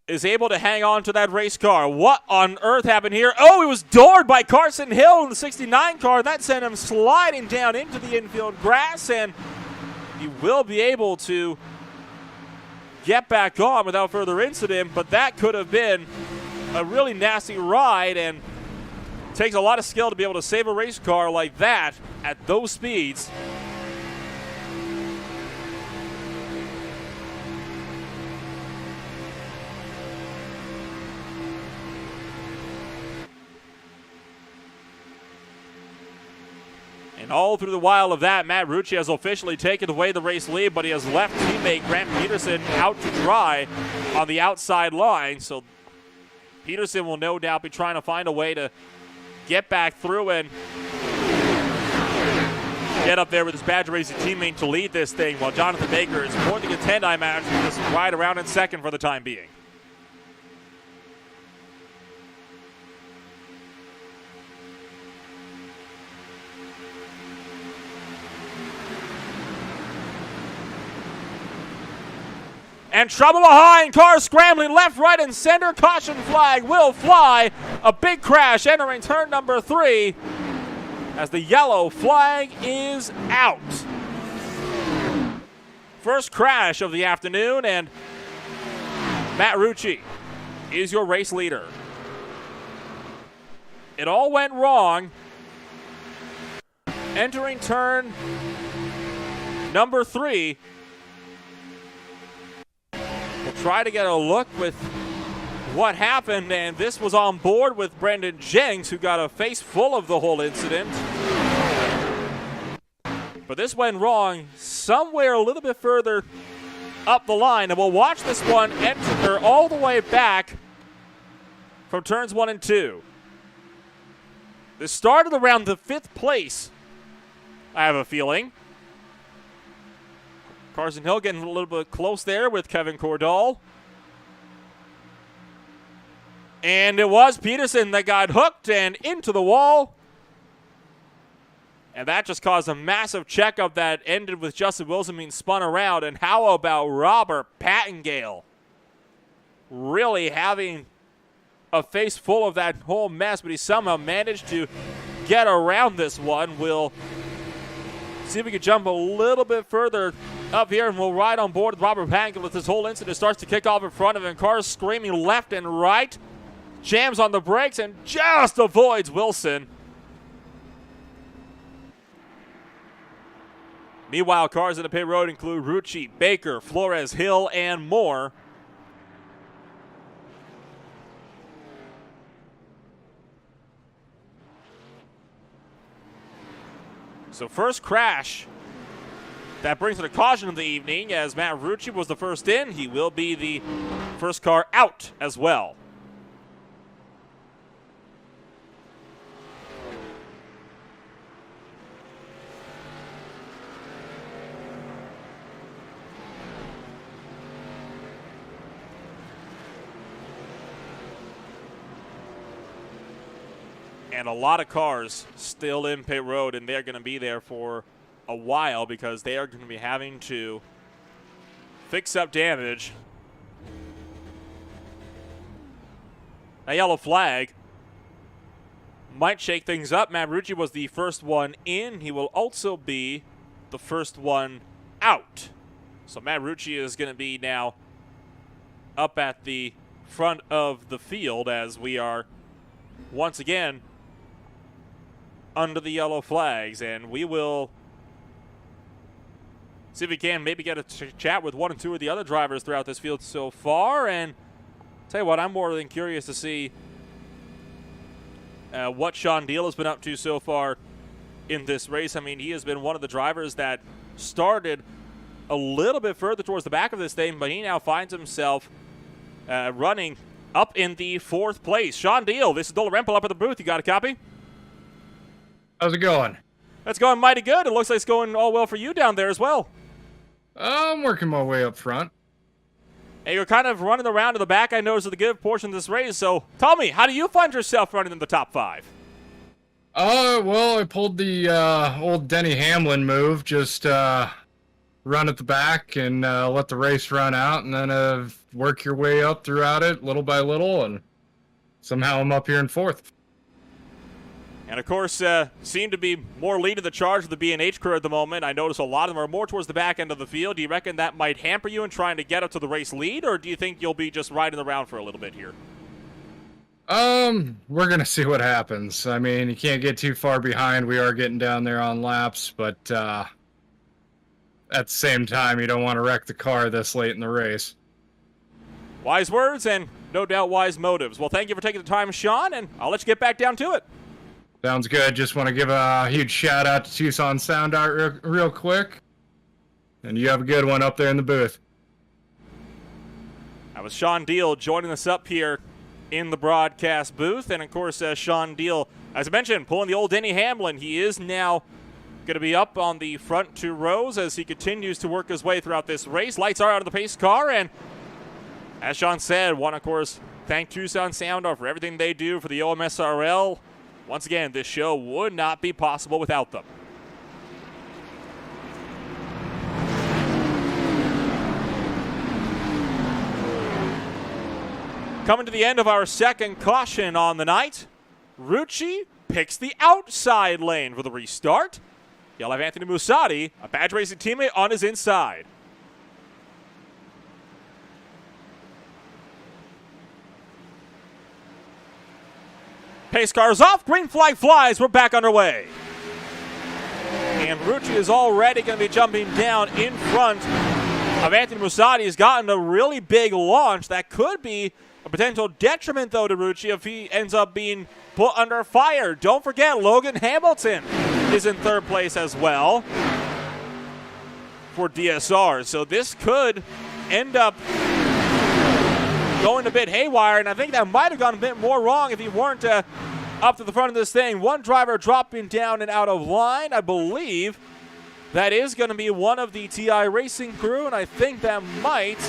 is able to hang on to that race car. What on earth happened here? Oh, he was doored by Carson Hill in the 69 car. That sent him sliding down into the infield grass, and he will be able to get back on without further incident, but that could have been a really nasty ride, and it takes a lot of skill to be able to save a race car like that at those speeds. And all through the while of that, Matt Rucci has officially taken away the race lead, but he has left teammate Grant Peterson out to dry on the outside line. So Peterson will no doubt be trying to find a way to get back through and get up there with his Badger Racing teammate to lead this thing, while Jonathan Baker is more than content, I imagine, to just ride around in second for the time being. And trouble behind, cars scrambling left, right, and center. Caution flag will fly. A big crash entering turn number 3 as the yellow flag is out. First crash of the afternoon, and Matt Rucci is your race leader. It all went wrong. Entering turn number 3. We'll try to get a look with what happened, and this was on board with Brendan Jenks, who got a face full of the whole incident. But this went wrong somewhere a little bit further up the line, and we'll watch this one enter all the way back from turns 1 and 2. This started around the 5th place, I have a feeling. Carson Hill getting a little bit close there with Kevin Cordall. And it was Peterson that got hooked and into the wall. And that just caused a massive checkup that ended with Justin Wilson being spun around. And how about Robert Pattengale really having a face full of that whole mess, but he somehow managed to get around this one. We'll see if we can jump a little bit further up here, and we'll ride on board with Robert Pattengale as this whole incident starts to kick off in front of him. Cars screaming left and right. Jams on the brakes and just avoids Wilson. Meanwhile, cars in the pit road include Rucci, Baker, Flores, Hill, and more. So first crash. That brings it a caution of the evening, as Matt Rucci was the first in. He will be the first car out as well. And a lot of cars still in pit road, and they're going to be there for a while because they are going to be having to fix up damage. A yellow flag might shake things up. Matt Rucci was the first one in. He will also be the first one out. So Matt Rucci is going to be now up at the front of the field as we are once again under the yellow flags, and we will see if we can maybe get a chat with one or two of the other drivers throughout this field so far. And tell you what, I'm more than curious to see what Sean Deal has been up to so far in this race. I mean, he has been one of the drivers that started a little bit further towards the back of this thing, but he now finds himself running up in the 4th place. Sean Deal, this is Dola Rempel up at the booth. You got a copy? How's it going? That's going mighty good. It looks like it's going all well for you down there as well. I'm working my way up front. And you're kind of running around to the back, I noticed, of the good portion of this race. So tell me, how do you find yourself running in the top 5? Well, I pulled the old Denny Hamlin move. Just run at the back and let the race run out, and then work your way up throughout it little by little, and somehow I'm up here in 4th. And, of course, seem to be more leading the charge of the B&H crew at the moment. I notice a lot of them are more towards the back end of the field. Do you reckon that might hamper you in trying to get up to the race lead, or do you think you'll be just riding around for a little bit here? We're going to see what happens. I mean, you can't get too far behind. We are getting down there on laps, but at the same time, you don't want to wreck the car this late in the race. Wise words and no doubt wise motives. Well, thank you for taking the time, Sean, and I'll let you get back down to it. Sounds good. Just want to give a huge shout out to Tucson Sound Art real quick. And you have a good one up there in the booth. That was Sean Deal joining us up here in the broadcast booth. And, of course, Sean Deal, as I mentioned, pulling the old Denny Hamlin. He is now going to be up on the front 2 rows as he continues to work his way throughout this race. Lights are out of the pace car. And as Sean said, want to, of course, thank Tucson Sound Art for everything they do for the OMSRL. Once again, this show would not be possible without them. Coming to the end of our second caution on the night, Rucci picks the outside lane for the restart. You'll have Anthony Musatti, a Badge Racing teammate, on his inside. Pace car is off, green flag flies, we're back underway. And Rucci is already going to be jumping down in front of Anthony Musatti. He's gotten a really big launch that could be a potential detriment, though, to Rucci if he ends up being put under fire. Don't forget, Logan Hamilton is in 3rd place as well for DSR. So this could end up going a bit haywire, and I think that might have gone a bit more wrong if he weren't up to the front of this thing. One driver dropping down and out of line. I believe that is going to be one of the TI Racing crew, and I think that might...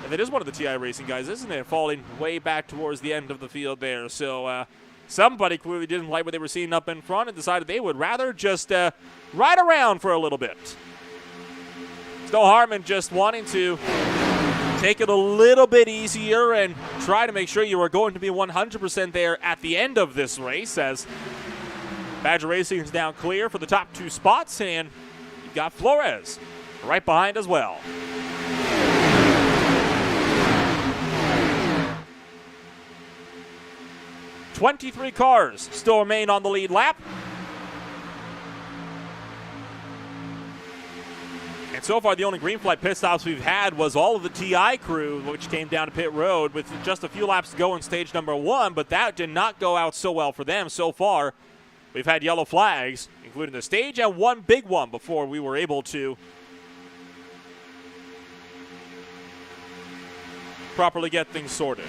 If it is one of the TI Racing guys, isn't it? Falling way back towards the end of the field there. So somebody clearly didn't like what they were seeing up in front and decided they would rather just ride around for a little bit. Still Harmon just wanting to take it a little bit easier and try to make sure you are going to be 100% there at the end of this race, as Badger Racing is now clear for the top 2 spots, and you've got Flores right behind as well. "23 cars still remain on the lead lap. And so far, the only green flag pit stops we've had was all of the TI crew, which came down to pit road with just a few laps to go in stage number 1, but that did not go out so well for them. So far, we've had yellow flags, including the stage, and one big one before we were able to properly get things sorted.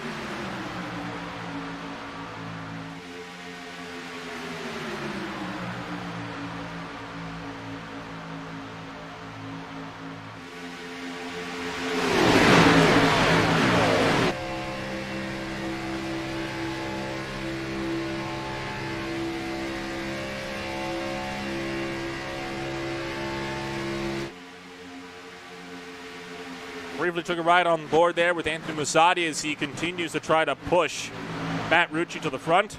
Briefly took a ride on board there with Anthony Musatti as he continues to try to push Matt Rucci to the front.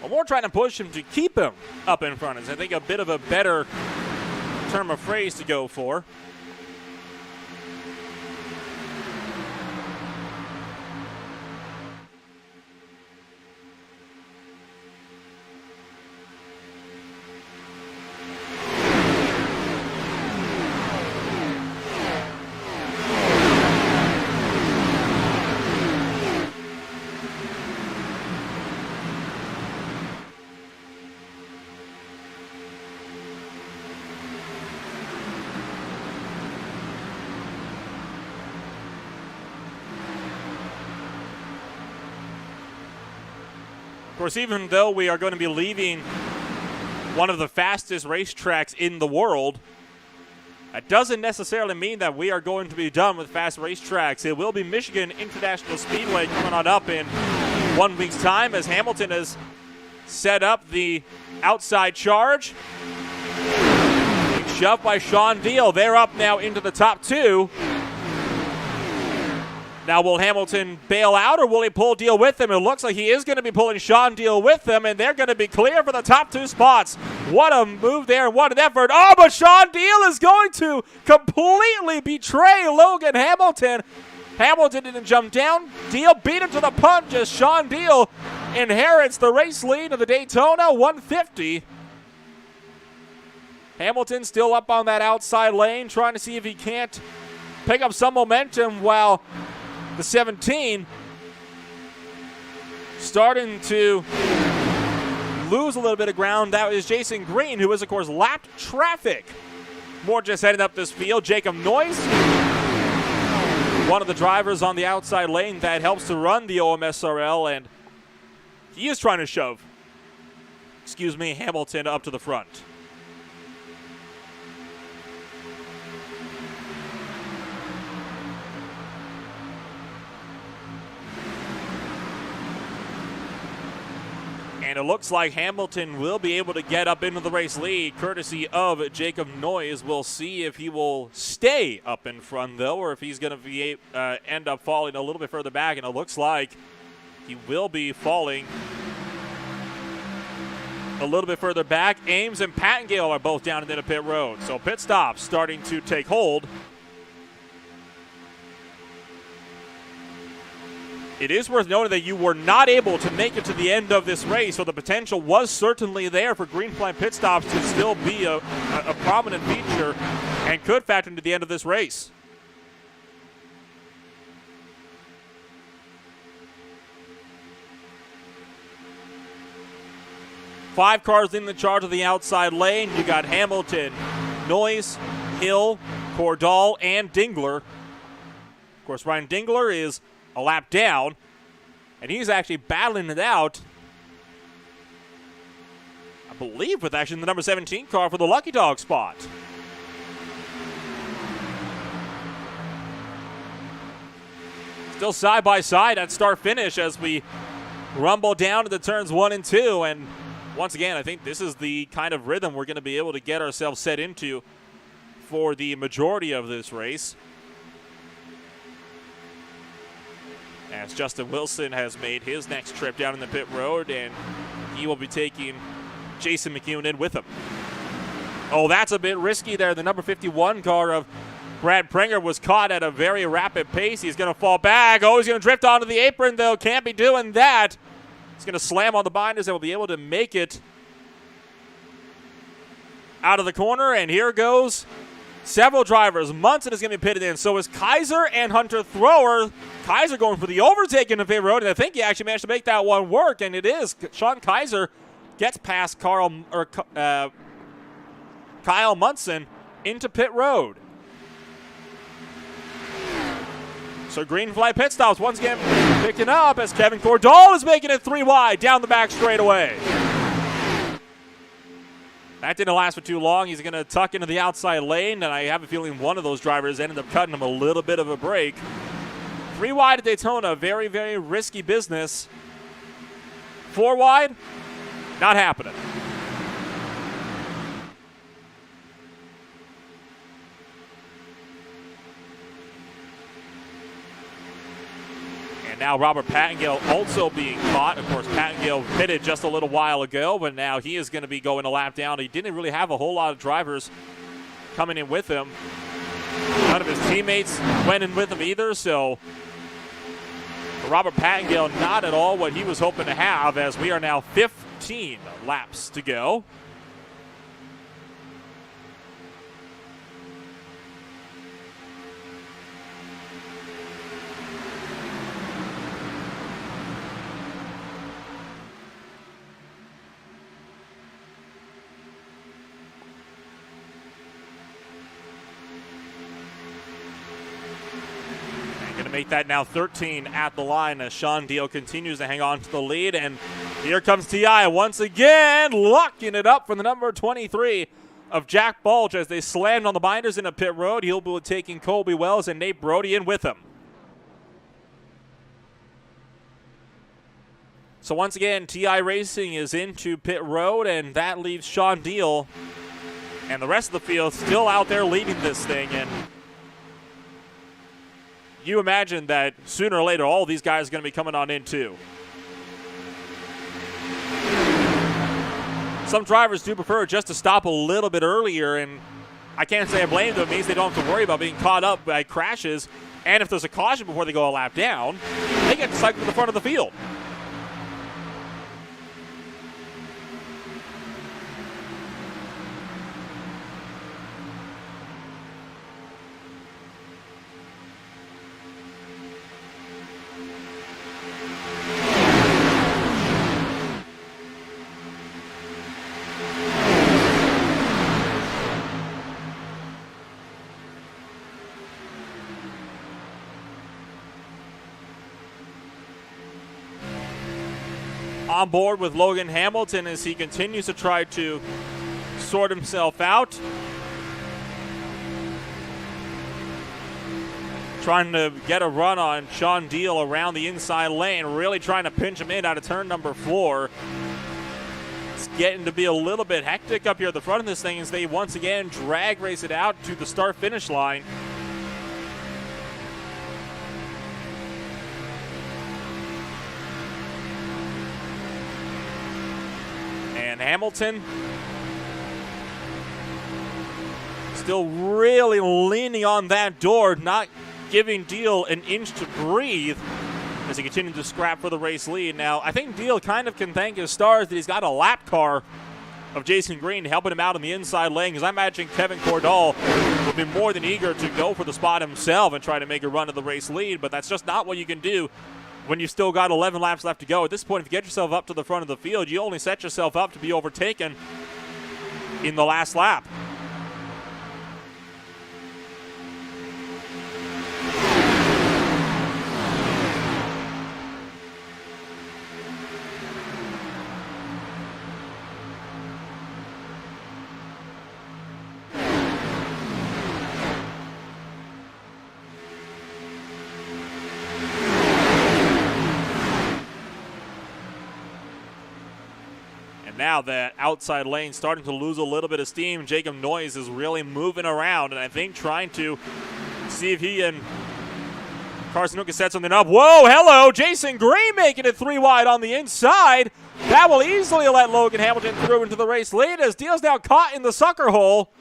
Well, more trying to push him to keep him up in front is, I think, a bit of a better term of phrase to go for. Of course, even though we are going to be leaving one of the fastest racetracks in the world, that doesn't necessarily mean that we are going to be done with fast racetracks. It will be Michigan International Speedway coming on up in 1 week's time as Hamilton has set up the outside charge. Being shoved by Sean Deal. They're up now into the top two. Now, will Hamilton bail out or will he pull Deal with him? It looks like he is going to be pulling Sean Deal with him, and they're going to be clear for the top two spots. What a move there, what an effort. Oh, but Sean Deal is going to completely betray Logan Hamilton. Hamilton didn't jump down. Deal beat him to the punch as Sean Deal inherits the race lead of the Daytona 150. Hamilton still up on that outside lane, trying to see if he can't pick up some momentum while the 17 starting to lose a little bit of ground. That was Jason Green, who is, of course, lapped traffic. More just heading up this field. Jacob Noyes, one of the drivers on the outside lane that helps to run the OMSRL, and he is trying to shove, Hamilton up to the front. And it looks like Hamilton will be able to get up into the race lead, courtesy of Jacob Noyes. We'll see if he will stay up in front, though, or if he's going to be end up falling a little bit further back. And it looks like he will be falling a little bit further back. Ames and Pattengale are both down into the pit road. So pit stops starting to take hold. It is worth noting that you were not able to make it to the end of this race, so the potential was certainly there for green flag pit stops to still be a prominent feature and could factor into the end of this race. Five cars in the charge of the outside lane. You got Hamilton, Noyes, Hill, Cordall, and Dingler. Of course, Ryan Dingler is a lap down, and he's actually battling it out, I believe, with actually the number 17 car for the Lucky Dog spot. Still side by side at start finish as we rumble down to the turns 1 and 2, and once again, I think this is the kind of rhythm we're going to be able to get ourselves set into for the majority of this race. As Justin Wilson has made his next trip down in the pit road, and he will be taking Jason McEwen with him. Oh, that's a bit risky there. The number 51 car of Brad Prenger was caught at a very rapid pace. He's going to fall back. Oh, he's going to drift onto the apron, though. Can't be doing that. He's going to slam on the binders and will be able to make it out of the corner, and here goes several drivers. Munson is going to be pitted in. So is Kaiser and Hunter Thrower. Kaiser going for the overtake in the pit road, and I think he actually managed to make that one work, and it is. Sean Kaiser gets past Kyle Munson into pit road. So green flag pit stops once again picking up as Kevin Cordall is making it 3 wide down the back straightaway. That didn't last for too long. He's going to tuck into the outside lane, and I have a feeling one of those drivers ended up cutting him a little bit of a break. 3 wide at Daytona, very, very risky business. 4 wide, not happening. And now Robert Pattengale also being caught. Of course, Pattengale pitted just a little while ago, but now he is going to be going a lap down. He didn't really have a whole lot of drivers coming in with him. None of his teammates went in with him either, so Robert Pattengale not at all what he was hoping to have, as we are now 15 laps to go. Going to make that now 13 at the line as Sean Deal continues to hang on to the lead, and Here comes T.I. once again, locking it up for the number 23 of Jack Bulge as they slammed on the binders into pit road. He'll be taking Colby Wells and Nate Brody in with him. So once again, T.I. Racing is into pit road, and that leaves Sean Deal and the rest of the field still out there leading this thing. And you imagine that sooner or later all these guys are going to be coming on in too. Some drivers do prefer just to stop a little bit earlier, and I can't say I blame them. It means they don't have to worry about being caught up by crashes. And if there's a caution before they go a lap down, they get to cycle to the front of the field. On board with Logan Hamilton as he continues to try to sort himself out. Trying to get a run on Sean Deal around the inside lane, really trying to pinch him in out of turn number 4. It's getting to be a little bit hectic up here at the front of this thing as they once again drag race it out to the start-finish line. And Hamilton still really leaning on that door, not giving Deal an inch to breathe as he continues to scrap for the race lead. Now, I think Deal kind of can thank his stars that he's got a lap car of Jason Green helping him out on the inside lane, because I imagine Kevin Cordall would be more than eager to go for the spot himself and try to make a run of the race lead, but that's just not what you can do when you still got 11 laps left to go. At this point, if you get yourself up to the front of the field, you only set yourself up to be overtaken in the last lap. Now that outside lane starting to lose a little bit of steam, Jacob Noyes is really moving around, and I think trying to see if he and Carson Hook can set something up. Whoa, hello, Jason Green making it 3 wide on the inside. That will easily let Logan Hamilton through into the race lead as Deal's now caught in the sucker hole.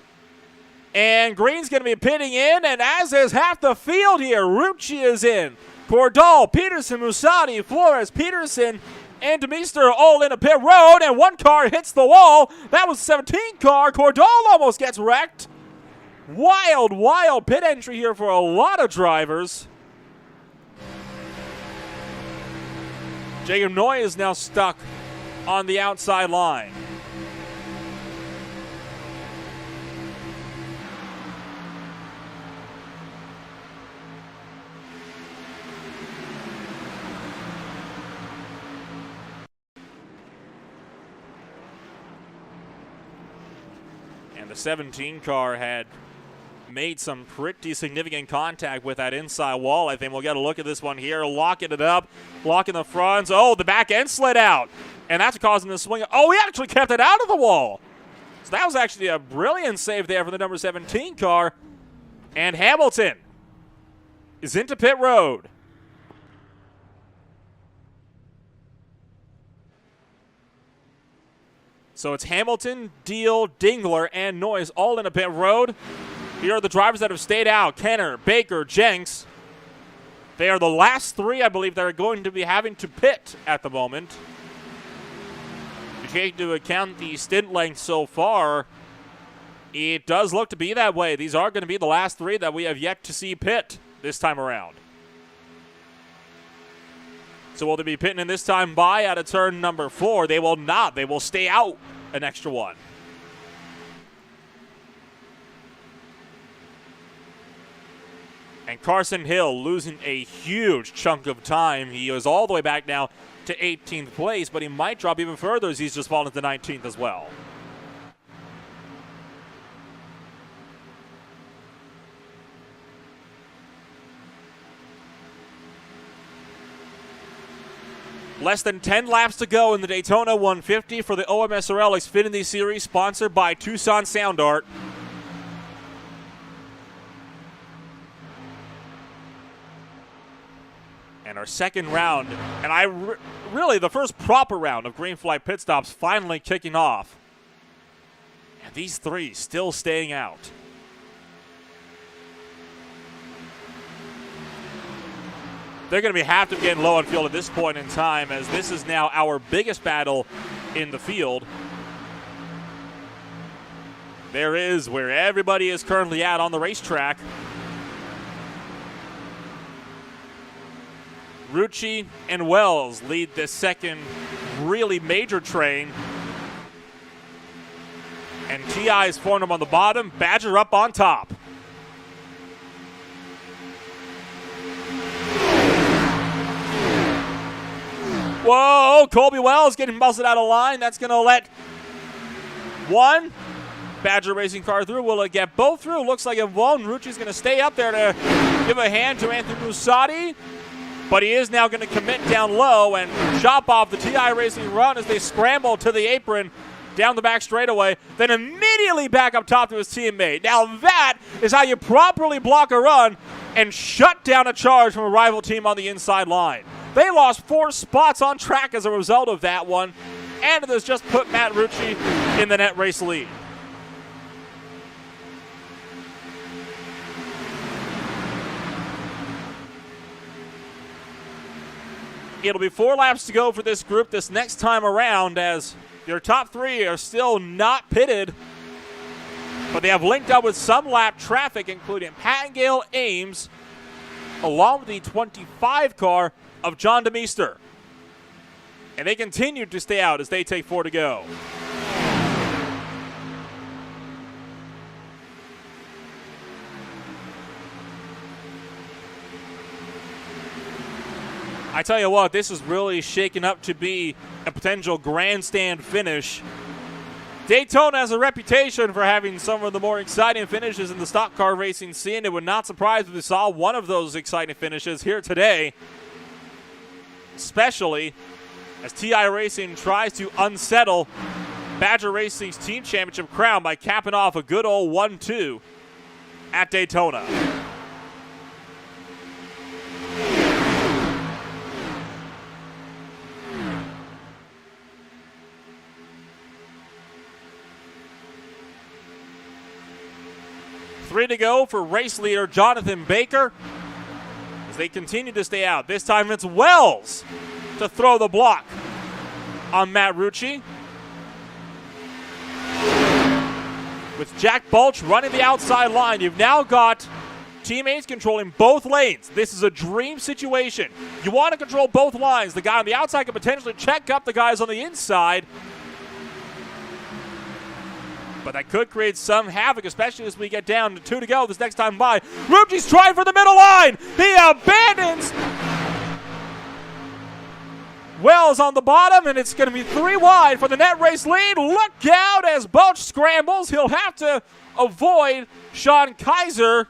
And Green's going to be pitting in, and as is half the field here, Rucci is in. Cordall, Peterson, Musati, Flores, Peterson, and DeMeester all in a pit road, and one car hits the wall. That was the 17 car. Cordall almost gets wrecked. Wild, wild pit entry here for a lot of drivers. Jacob Noy is now stuck on the outside line. The 17 car had made some pretty significant contact with that inside wall. I think we'll get a look at this one here, locking it up, locking the fronts. Oh, the back end slid out, and that's causing the swing. Oh, he actually kept it out of the wall. So that was actually a brilliant save there for the number 17 car. And Hamilton is into pit road. So it's Hamilton, Deal, Dingler, and Noyes all in a pit road. Here are the drivers that have stayed out. Kenner, Baker, Jenks. They are the last 3, I believe, that are going to be having to pit at the moment. If you take into account the stint length so far, it does look to be that way. These are going to be the last 3 that we have yet to see pit this time around. So will they be pitting in this time by out of turn number 4? They will not. They will stay out an extra one. And Carson Hill losing a huge chunk of time. He is all the way back now to 18th place, but he might drop even further as he's just fallen to 19th as well. Less than 10 laps to go in the Daytona 150 for the OMSRL Xfinity Series, sponsored by Tucson Sound Art. And our second round, and really the first proper round of green flag pit stops finally kicking off. And these three still staying out. They're going to have to be getting low on fuel at this point in time, as this is now our biggest battle in the field. There is where everybody is currently at on the racetrack. Rucci and Wells lead this second really major train. And TI is formed on the bottom, Badger up on top. Whoa, Colby Wells getting busted out of line. That's going to let one Badger racing car through. Will it get both through? Looks like it won't. Rucci's going to stay up there to give a hand to Anthony Musatti. But he is now going to commit down low and chop off the TI Racing run as they scramble to the apron down the back straightaway, then immediately back up top to his teammate. Now that is how you properly block a run and shut down a charge from a rival team on the inside line. They lost 4 spots on track as a result of that one, and it has just put Matt Rucci in the net race lead. It'll be 4 laps to go for this group this next time around, as your top 3 are still not pitted, but they have linked up with some lap traffic, including Pattengale, Ames, along with the 25 car of John DeMeester. And they continue to stay out as they take 4 to go. I tell you what, this is really shaking up to be a potential grandstand finish. Daytona has a reputation for having some of the more exciting finishes in the stock car racing scene. It would not surprise if we saw one of those exciting finishes here today, especially as TI Racing tries to unsettle Badger Racing's team championship crown by capping off a good old 1-2 at Daytona. Three to go for race leader Jonathan Baker as they continue to stay out. This time it's Wells to throw the block on Matt Rucci, with Jack Bulch running the outside line. You've now got teammates controlling both lanes. This is a dream situation. You want to control both lines. The guy on the outside can potentially check up the guys on the inside, but that could create some havoc, especially as we get down to 2 to go this next time by. Rucci's trying for the middle line. He abandons Wells on the bottom, and it's going to be 3 wide for the net race lead. Look out as Bulch scrambles. He'll have to avoid Sean Kaiser.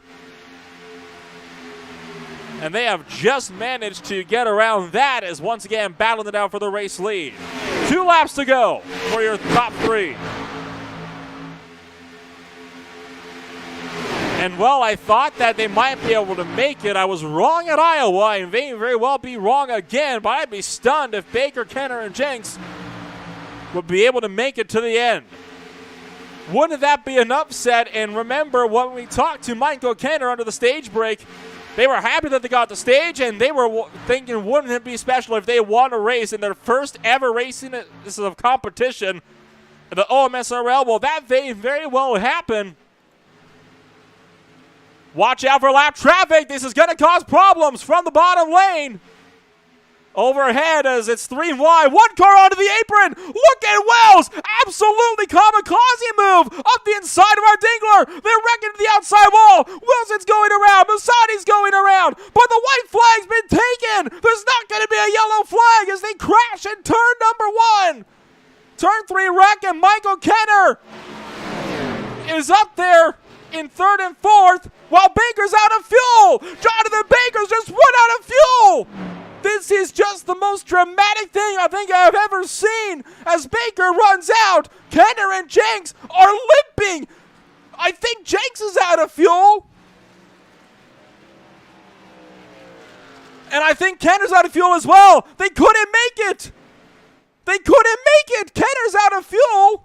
And they have just managed to get around that, as once again battling it out for the race lead. 2 laps to go for your top 3. And, well, I thought that they might be able to make it. I was wrong at Iowa. I may very well be wrong again, but I'd be stunned if Baker, Kenner, and Jenks would be able to make it to the end. Wouldn't that be an upset? And remember, when we talked to Michael Kenner under the stage break, they were happy that they got the stage, and they were thinking, wouldn't it be special if they won a race in their first ever racing this is a competition, the OMSRL? Well, that very well happened. Watch out for lap traffic. This is going to cause problems from the bottom lane. Overhead as it's 3 wide. One car onto the apron. Look at Wells. Absolutely kamikaze move up the inside of our Dingler. They're wrecking to the outside wall. Wilson's going around. Masati's going around. But the white flag's been taken. There's not going to be a yellow flag as they crash in turn number 1. Turn 3 wreck, and Michael Kenner is up there in 3rd and 4th while Baker's out of fuel. Jonathan Baker's just run out of fuel. This is just the most dramatic thing I think I've ever seen as Baker runs out. Kenner and Jenks are limping. I think Jenks is out of fuel. And I think Kenner's out of fuel as well. They couldn't make it. They couldn't make it. Kenner's out of fuel.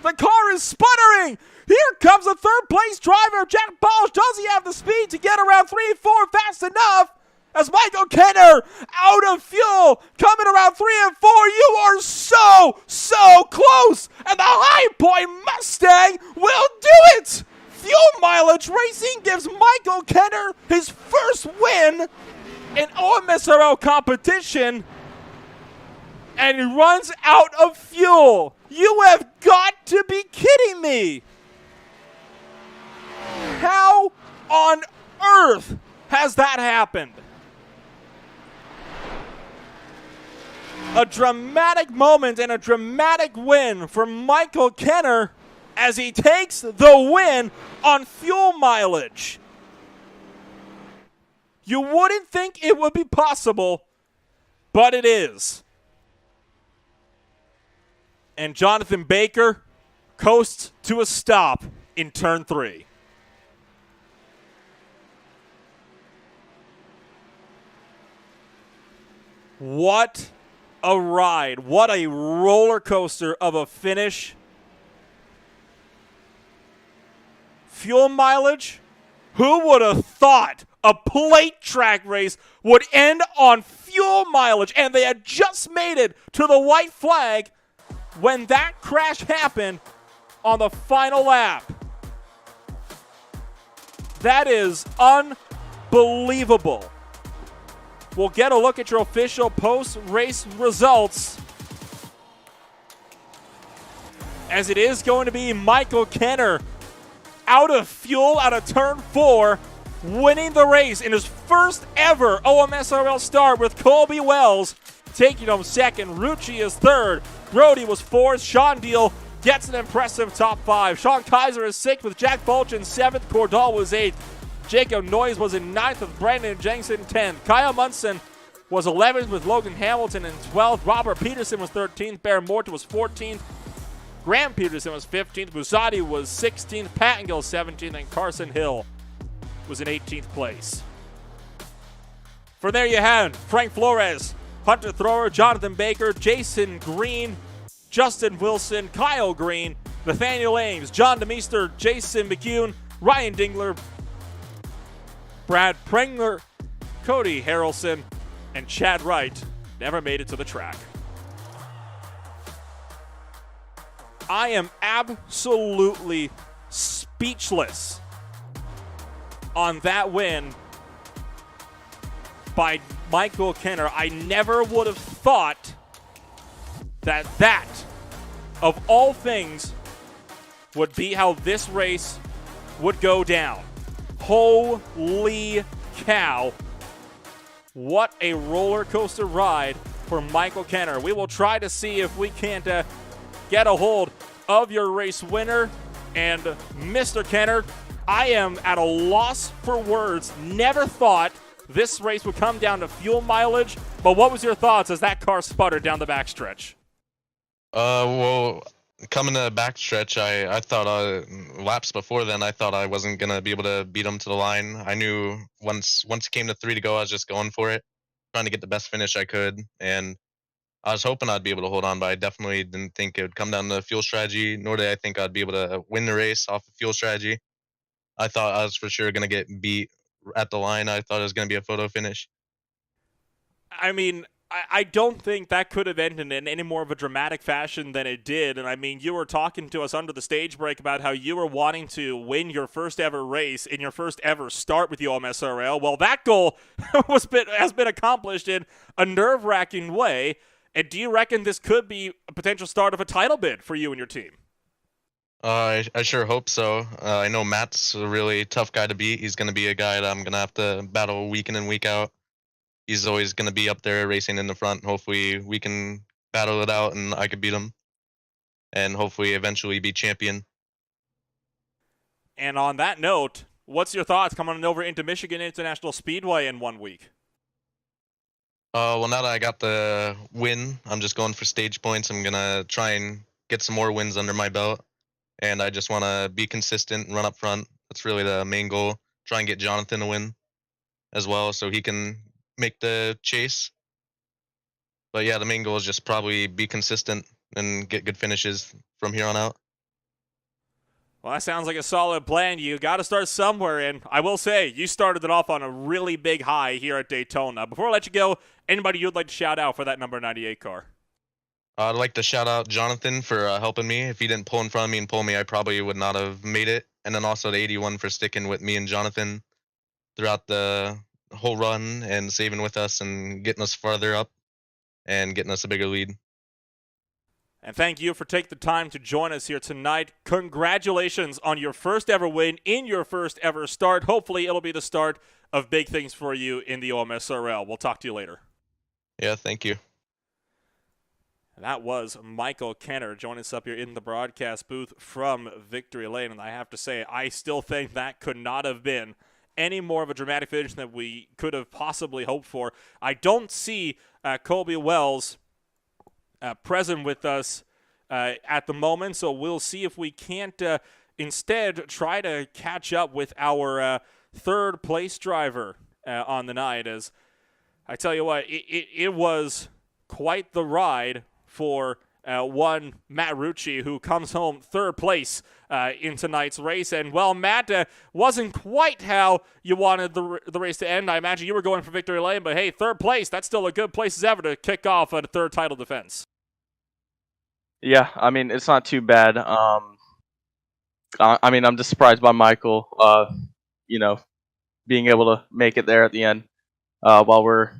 The car is sputtering. Here comes the 3rd place driver, Jack Balch. Does he have the speed to get around 3 and 4 fast enough? As Michael Kenner out of fuel, coming around 3 and 4. You are so close. And the High Point Mustang will do it. Fuel mileage racing gives Michael Kenner his first win in OMSRL competition. And he runs out of fuel. You have got to be kidding me. How on earth has that happened? A dramatic moment and a dramatic win for Michael Kenner as he takes the win on fuel mileage. You wouldn't think it would be possible, but it is. And Jonathan Baker coasts to a stop in turn 3. What a ride. What a roller coaster of a finish. Fuel mileage? Who would have thought a plate track race would end on fuel mileage? And they had just made it to the white flag when that crash happened on the final lap. That is unbelievable. We'll get a look at your official post-race results, as it is going to be Michael Kenner out of fuel out of turn 4, winning the race in his first ever OMSRL start, with Colby Wells taking home 2nd. Rucci is 3rd. Brody was 4th. Sean Deal gets an impressive top 5. Sean Kaiser is 6th with Jack Bulch in 7th. Cordall was 8th. Jacob Noyes was in 9th with Brandon Jensen 10th. Kyle Munson was 11th with Logan Hamilton in 12th. Robert Peterson was 13th. Baron Morton was 14th. Graham Peterson was 15th. Busati was 16th. Pattingill 17th. And Carson Hill was in 18th place. From there you have Frank Flores, Hunter Thrower, Jonathan Baker, Jason Green, Justin Wilson, Kyle Green, Nathaniel Ames, John DeMeester, Jason McCune, Ryan Dingler, Brad Prengler, Cody Harrelson, and Chad Wright never made it to the track. I am absolutely speechless on that win by Michael Kenner. I never would have thought that of all things, would be how this race would go down. Holy cow. What a roller coaster ride for Michael Kenner. We will try to see if we can't get a hold of your race winner. And Mr. Kenner, I am at a loss for words. Never thought this race would come down to fuel mileage. But what was your thoughts as that car sputtered down the backstretch? Well, coming to the backstretch, I thought laps before then, I thought I wasn't going to be able to beat him to the line. I knew once it came to 3 to go, I was just going for it, trying to get the best finish I could. And I was hoping I'd be able to hold on, but I definitely didn't think it would come down to fuel strategy, nor did I think I'd be able to win the race off of fuel strategy. I thought I was for sure going to get beat at the line. I thought it was going to be a photo finish. I mean, I don't think that could have ended in any more of a dramatic fashion than it did. And I mean, you were talking to us under the stage break about how you were wanting to win your first ever race in your first ever start with the OMSRL. Well, that goal has been accomplished in a nerve-wracking way. And do you reckon this could be a potential start of a title bid for you and your team? I sure hope so. I know Matt's a really tough guy to beat. He's going to be a guy that I'm going to have to battle week in and week out. He's always going to be up there racing in the front. Hopefully we can battle it out and I could beat him. And hopefully eventually be champion. And on that note, what's your thoughts coming over into Michigan International Speedway in 1 week? Well, now that I got the win, I'm just going for stage points. I'm going to try and get some more wins under my belt. And I just want to be consistent and run up front. That's really the main goal. Try and get Jonathan to win as well so he can make the chase. But yeah, the main goal is just probably be consistent and get good finishes from here on out. Well, that sounds like a solid plan. You got to start somewhere, and I will say, you started it off on a really big high here at Daytona. Before I let you go, anybody you'd like to shout out for that number 98 car? I'd like to shout out Jonathan for helping me. If he didn't pull in front of me and pull me, I probably would not have made it. And then also the 81 for sticking with me and Jonathan throughout the whole run and saving with us and getting us farther up and getting us a bigger lead. And thank you for taking the time to join us here tonight. Congratulations on your first ever win in your first ever start. Hopefully it'll be the start of big things for you in the OMSRL. We'll talk to you later. Yeah, thank you. That was Michael Kenner joining us up here in the broadcast booth from Victory Lane. And I have to say, I still think that could not have been any more of a dramatic finish than we could have possibly hoped for. I don't see Colby Wells present with us at the moment, so we'll see if we can't instead try to catch up with our third place driver on the night. As I tell you what, it was quite the ride for one Matt Rucci, who comes home third place in tonight's race. And, well, Matt, wasn't quite how you wanted the race to end. I imagine you were going for victory lane, but, hey, third place, that's still a good place as ever to kick off a third title defense. Yeah, I mean, it's not too bad. I mean, I'm just surprised by Michael, being able to make it there at the end while we're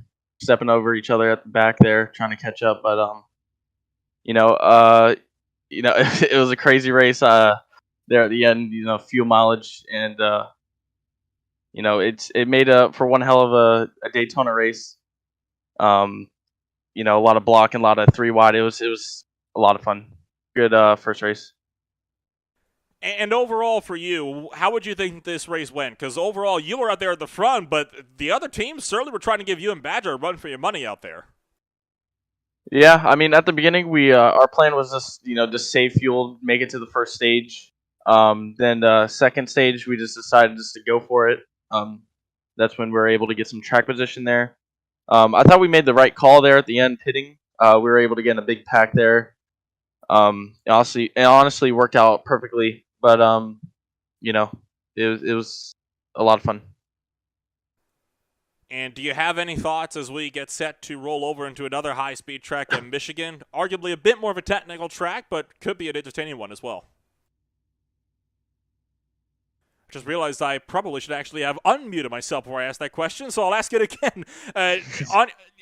stepping over each other at the back there, trying to catch up. But, it was a crazy race there at the end, fuel mileage. And, it made for one hell of a Daytona race. A lot of blocking, a lot of 3 wide. It was a lot of fun. Good first race. And overall for you, how would you think this race went? Because overall you were out there at the front, but the other teams certainly were trying to give you and Badger a run for your money out there. Yeah, I mean, at the beginning, we our plan was just save fuel, make it to the first stage. Then second stage, we just decided just to go for it. That's when we were able to get some track position there. I thought we made the right call there at the end, pitting. We were able to get in a big pack there. It honestly worked out perfectly, but it was a lot of fun. And do you have any thoughts as we get set to roll over into another high-speed track in Michigan? Arguably a bit more of a technical track, but could be an entertaining one as well. I just realized I probably should actually have unmuted myself before I asked that question, so I'll ask it again.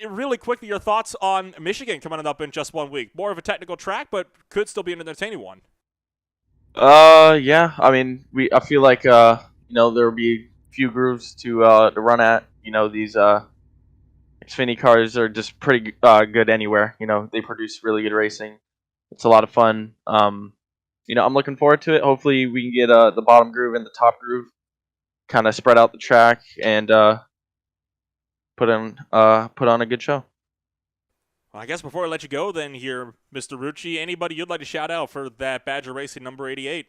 Really quickly, your thoughts on Michigan coming up in just 1 week. More of a technical track, but could still be an entertaining one. Yeah. I mean, I feel like there will be a few grooves to run at. These Xfinity cars are just pretty good anywhere. They produce really good racing. It's a lot of fun. I'm looking forward to it. Hopefully, we can get the bottom groove and the top groove, kind of spread out the track and put on a good show. Well, I guess before I let you go, then here, Mr. Rucci, anybody you'd like to shout out for that Badger Racing number 88?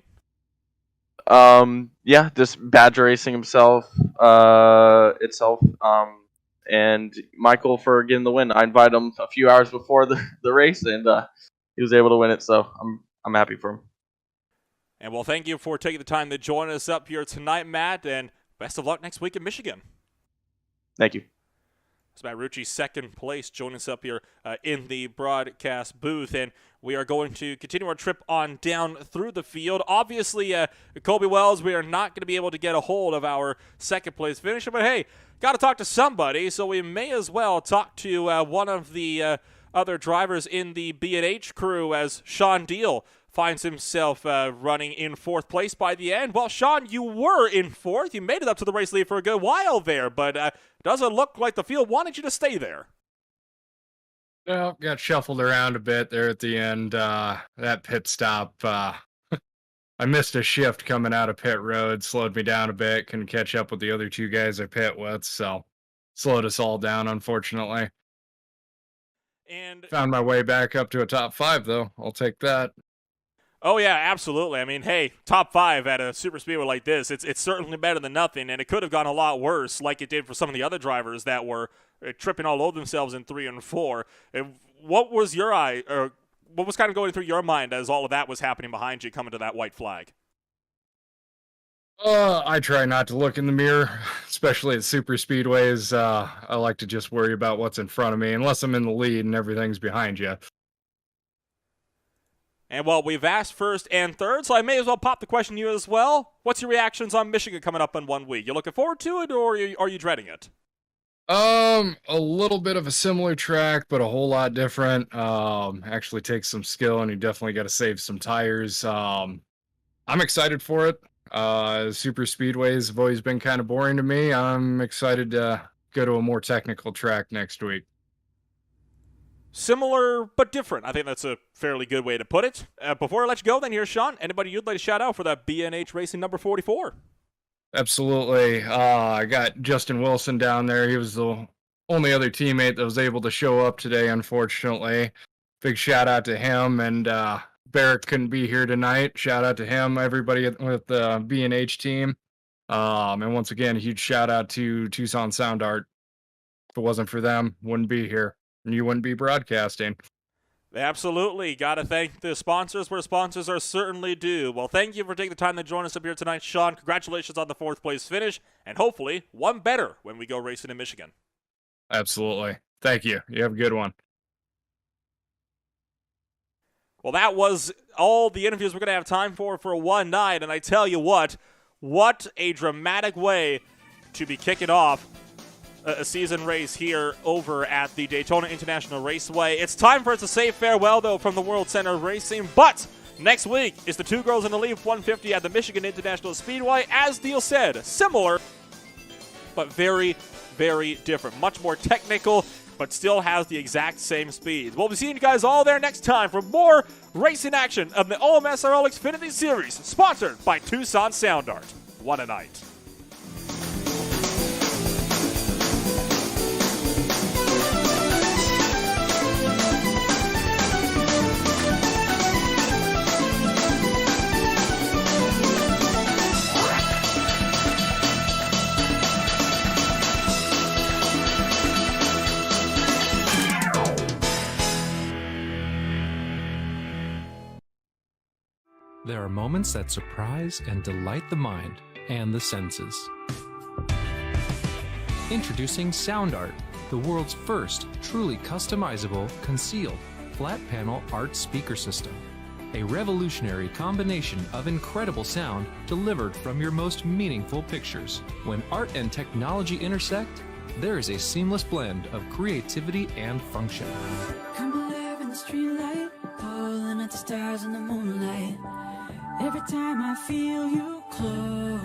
Yeah, just Badger Racing itself, and Michael for getting the win. I invited him a few hours before the race, and he was able to win it. So I'm happy for him. And well, thank you for taking the time to join us up here tonight, Matt, and best of luck next week in Michigan. Thank you. It's Matt Rucci, second place, joining us up here in the broadcast booth. And we are going to continue our trip on down through the field. Obviously, Colby Wells, we are not going to be able to get a hold of our second place finisher. But, hey, got to talk to somebody, so we may as well talk to one of the other drivers in the B&H crew as Sean Deal finds himself running in fourth place by the end. Well, Sean, you were in fourth. You made it up to the race lead for a good while there, but doesn't look like the field wanted you to stay there. Well, got shuffled around a bit there at the end. That pit stop, I missed a shift coming out of pit road, slowed me down a bit, couldn't catch up with the other two guys I pit with, so slowed us all down, unfortunately. And found my way back up to a top 5, though. I'll take that. Oh, yeah, absolutely. I mean, hey, top 5 at a super speedway like this, it's certainly better than nothing, and it could have gone a lot worse like it did for some of the other drivers that were tripping all over themselves in 3 and 4. What was what was kind of going through your mind as all of that was happening behind you coming to that white flag? I try not to look in the mirror, especially at super speedways. I like to just worry about what's in front of me, unless I'm in the lead and everything's behind you. And, well, we've asked first and third, so I may as well pop the question to you as well. What's your reactions on Michigan coming up in 1 week? You looking forward to it, or are you dreading it? A little bit of a similar track, but a whole lot different. Actually takes some skill, and you definitely got to save some tires. I'm excited for it. Super speedways have always been kind of boring to me. I'm excited to go to a more technical track next week. Similar but different. I think that's a fairly good way to put it. Before I let you go, then here's Sean. Anybody you'd like to shout out for that B&H Racing number 44? Absolutely. I got Justin Wilson down there. He was the only other teammate that was able to show up today, unfortunately. Big shout out to him. And Barrett couldn't be here tonight. Shout out to him, everybody with the B&H team. And once again, a huge shout out to Tucson Sound Art. If it wasn't for them, wouldn't be here. And you wouldn't be broadcasting. Absolutely. Got to thank the sponsors where sponsors are certainly due. Well, thank you for taking the time to join us up here tonight, Sean. Congratulations on the fourth place finish, and hopefully one better when we go racing in Michigan. Absolutely. Thank you. You have a good one. Well, that was all the interviews we're going to have time for one night, and I tell you what a dramatic way to be kicking off a season race here over at the Daytona International Raceway. It's time for us to say farewell, though, from the World Center of Racing, but next week is the Two Girls in the Leaf 150 at the Michigan International Speedway. As Deal said, similar, but very, very different. Much more technical, but still has the exact same speeds. We'll be seeing you guys all there next time for more racing action of the OMSRL Xfinity Series, sponsored by Tucson Sound Art. What a night. There are moments that surprise and delight the mind and the senses. Introducing Sound Art, the world's first truly customizable, concealed, flat panel art speaker system. A revolutionary combination of incredible sound delivered from your most meaningful pictures. When art and technology intersect, there is a seamless blend of creativity and function. Come alive in the streetlight, pulling at the stars in the moonlight. Every time I feel you close.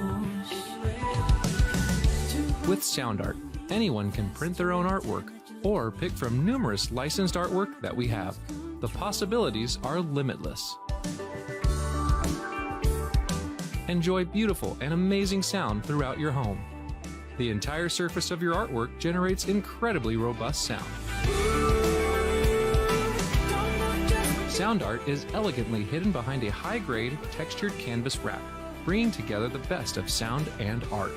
With Sound Art, anyone can print their own artwork or pick from numerous licensed artwork that we have. The possibilities are limitless. Enjoy beautiful and amazing sound throughout your home. The entire surface of your artwork generates incredibly robust sound. Sound Art is elegantly hidden behind a high-grade, textured canvas wrap, bringing together the best of sound and art.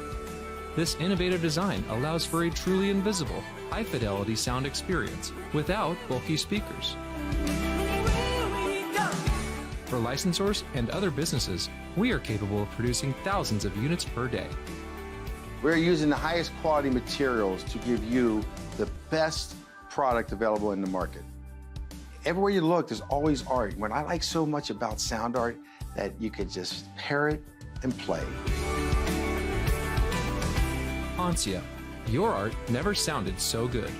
This innovative design allows for a truly invisible, high-fidelity sound experience without bulky speakers. For licensors and other businesses, we are capable of producing thousands of units per day. We're using the highest quality materials to give you the best product available in the market. Everywhere you look, there's always art. What I like so much about sound art, that you could just pair it and play. Ancia, your art never sounded so good.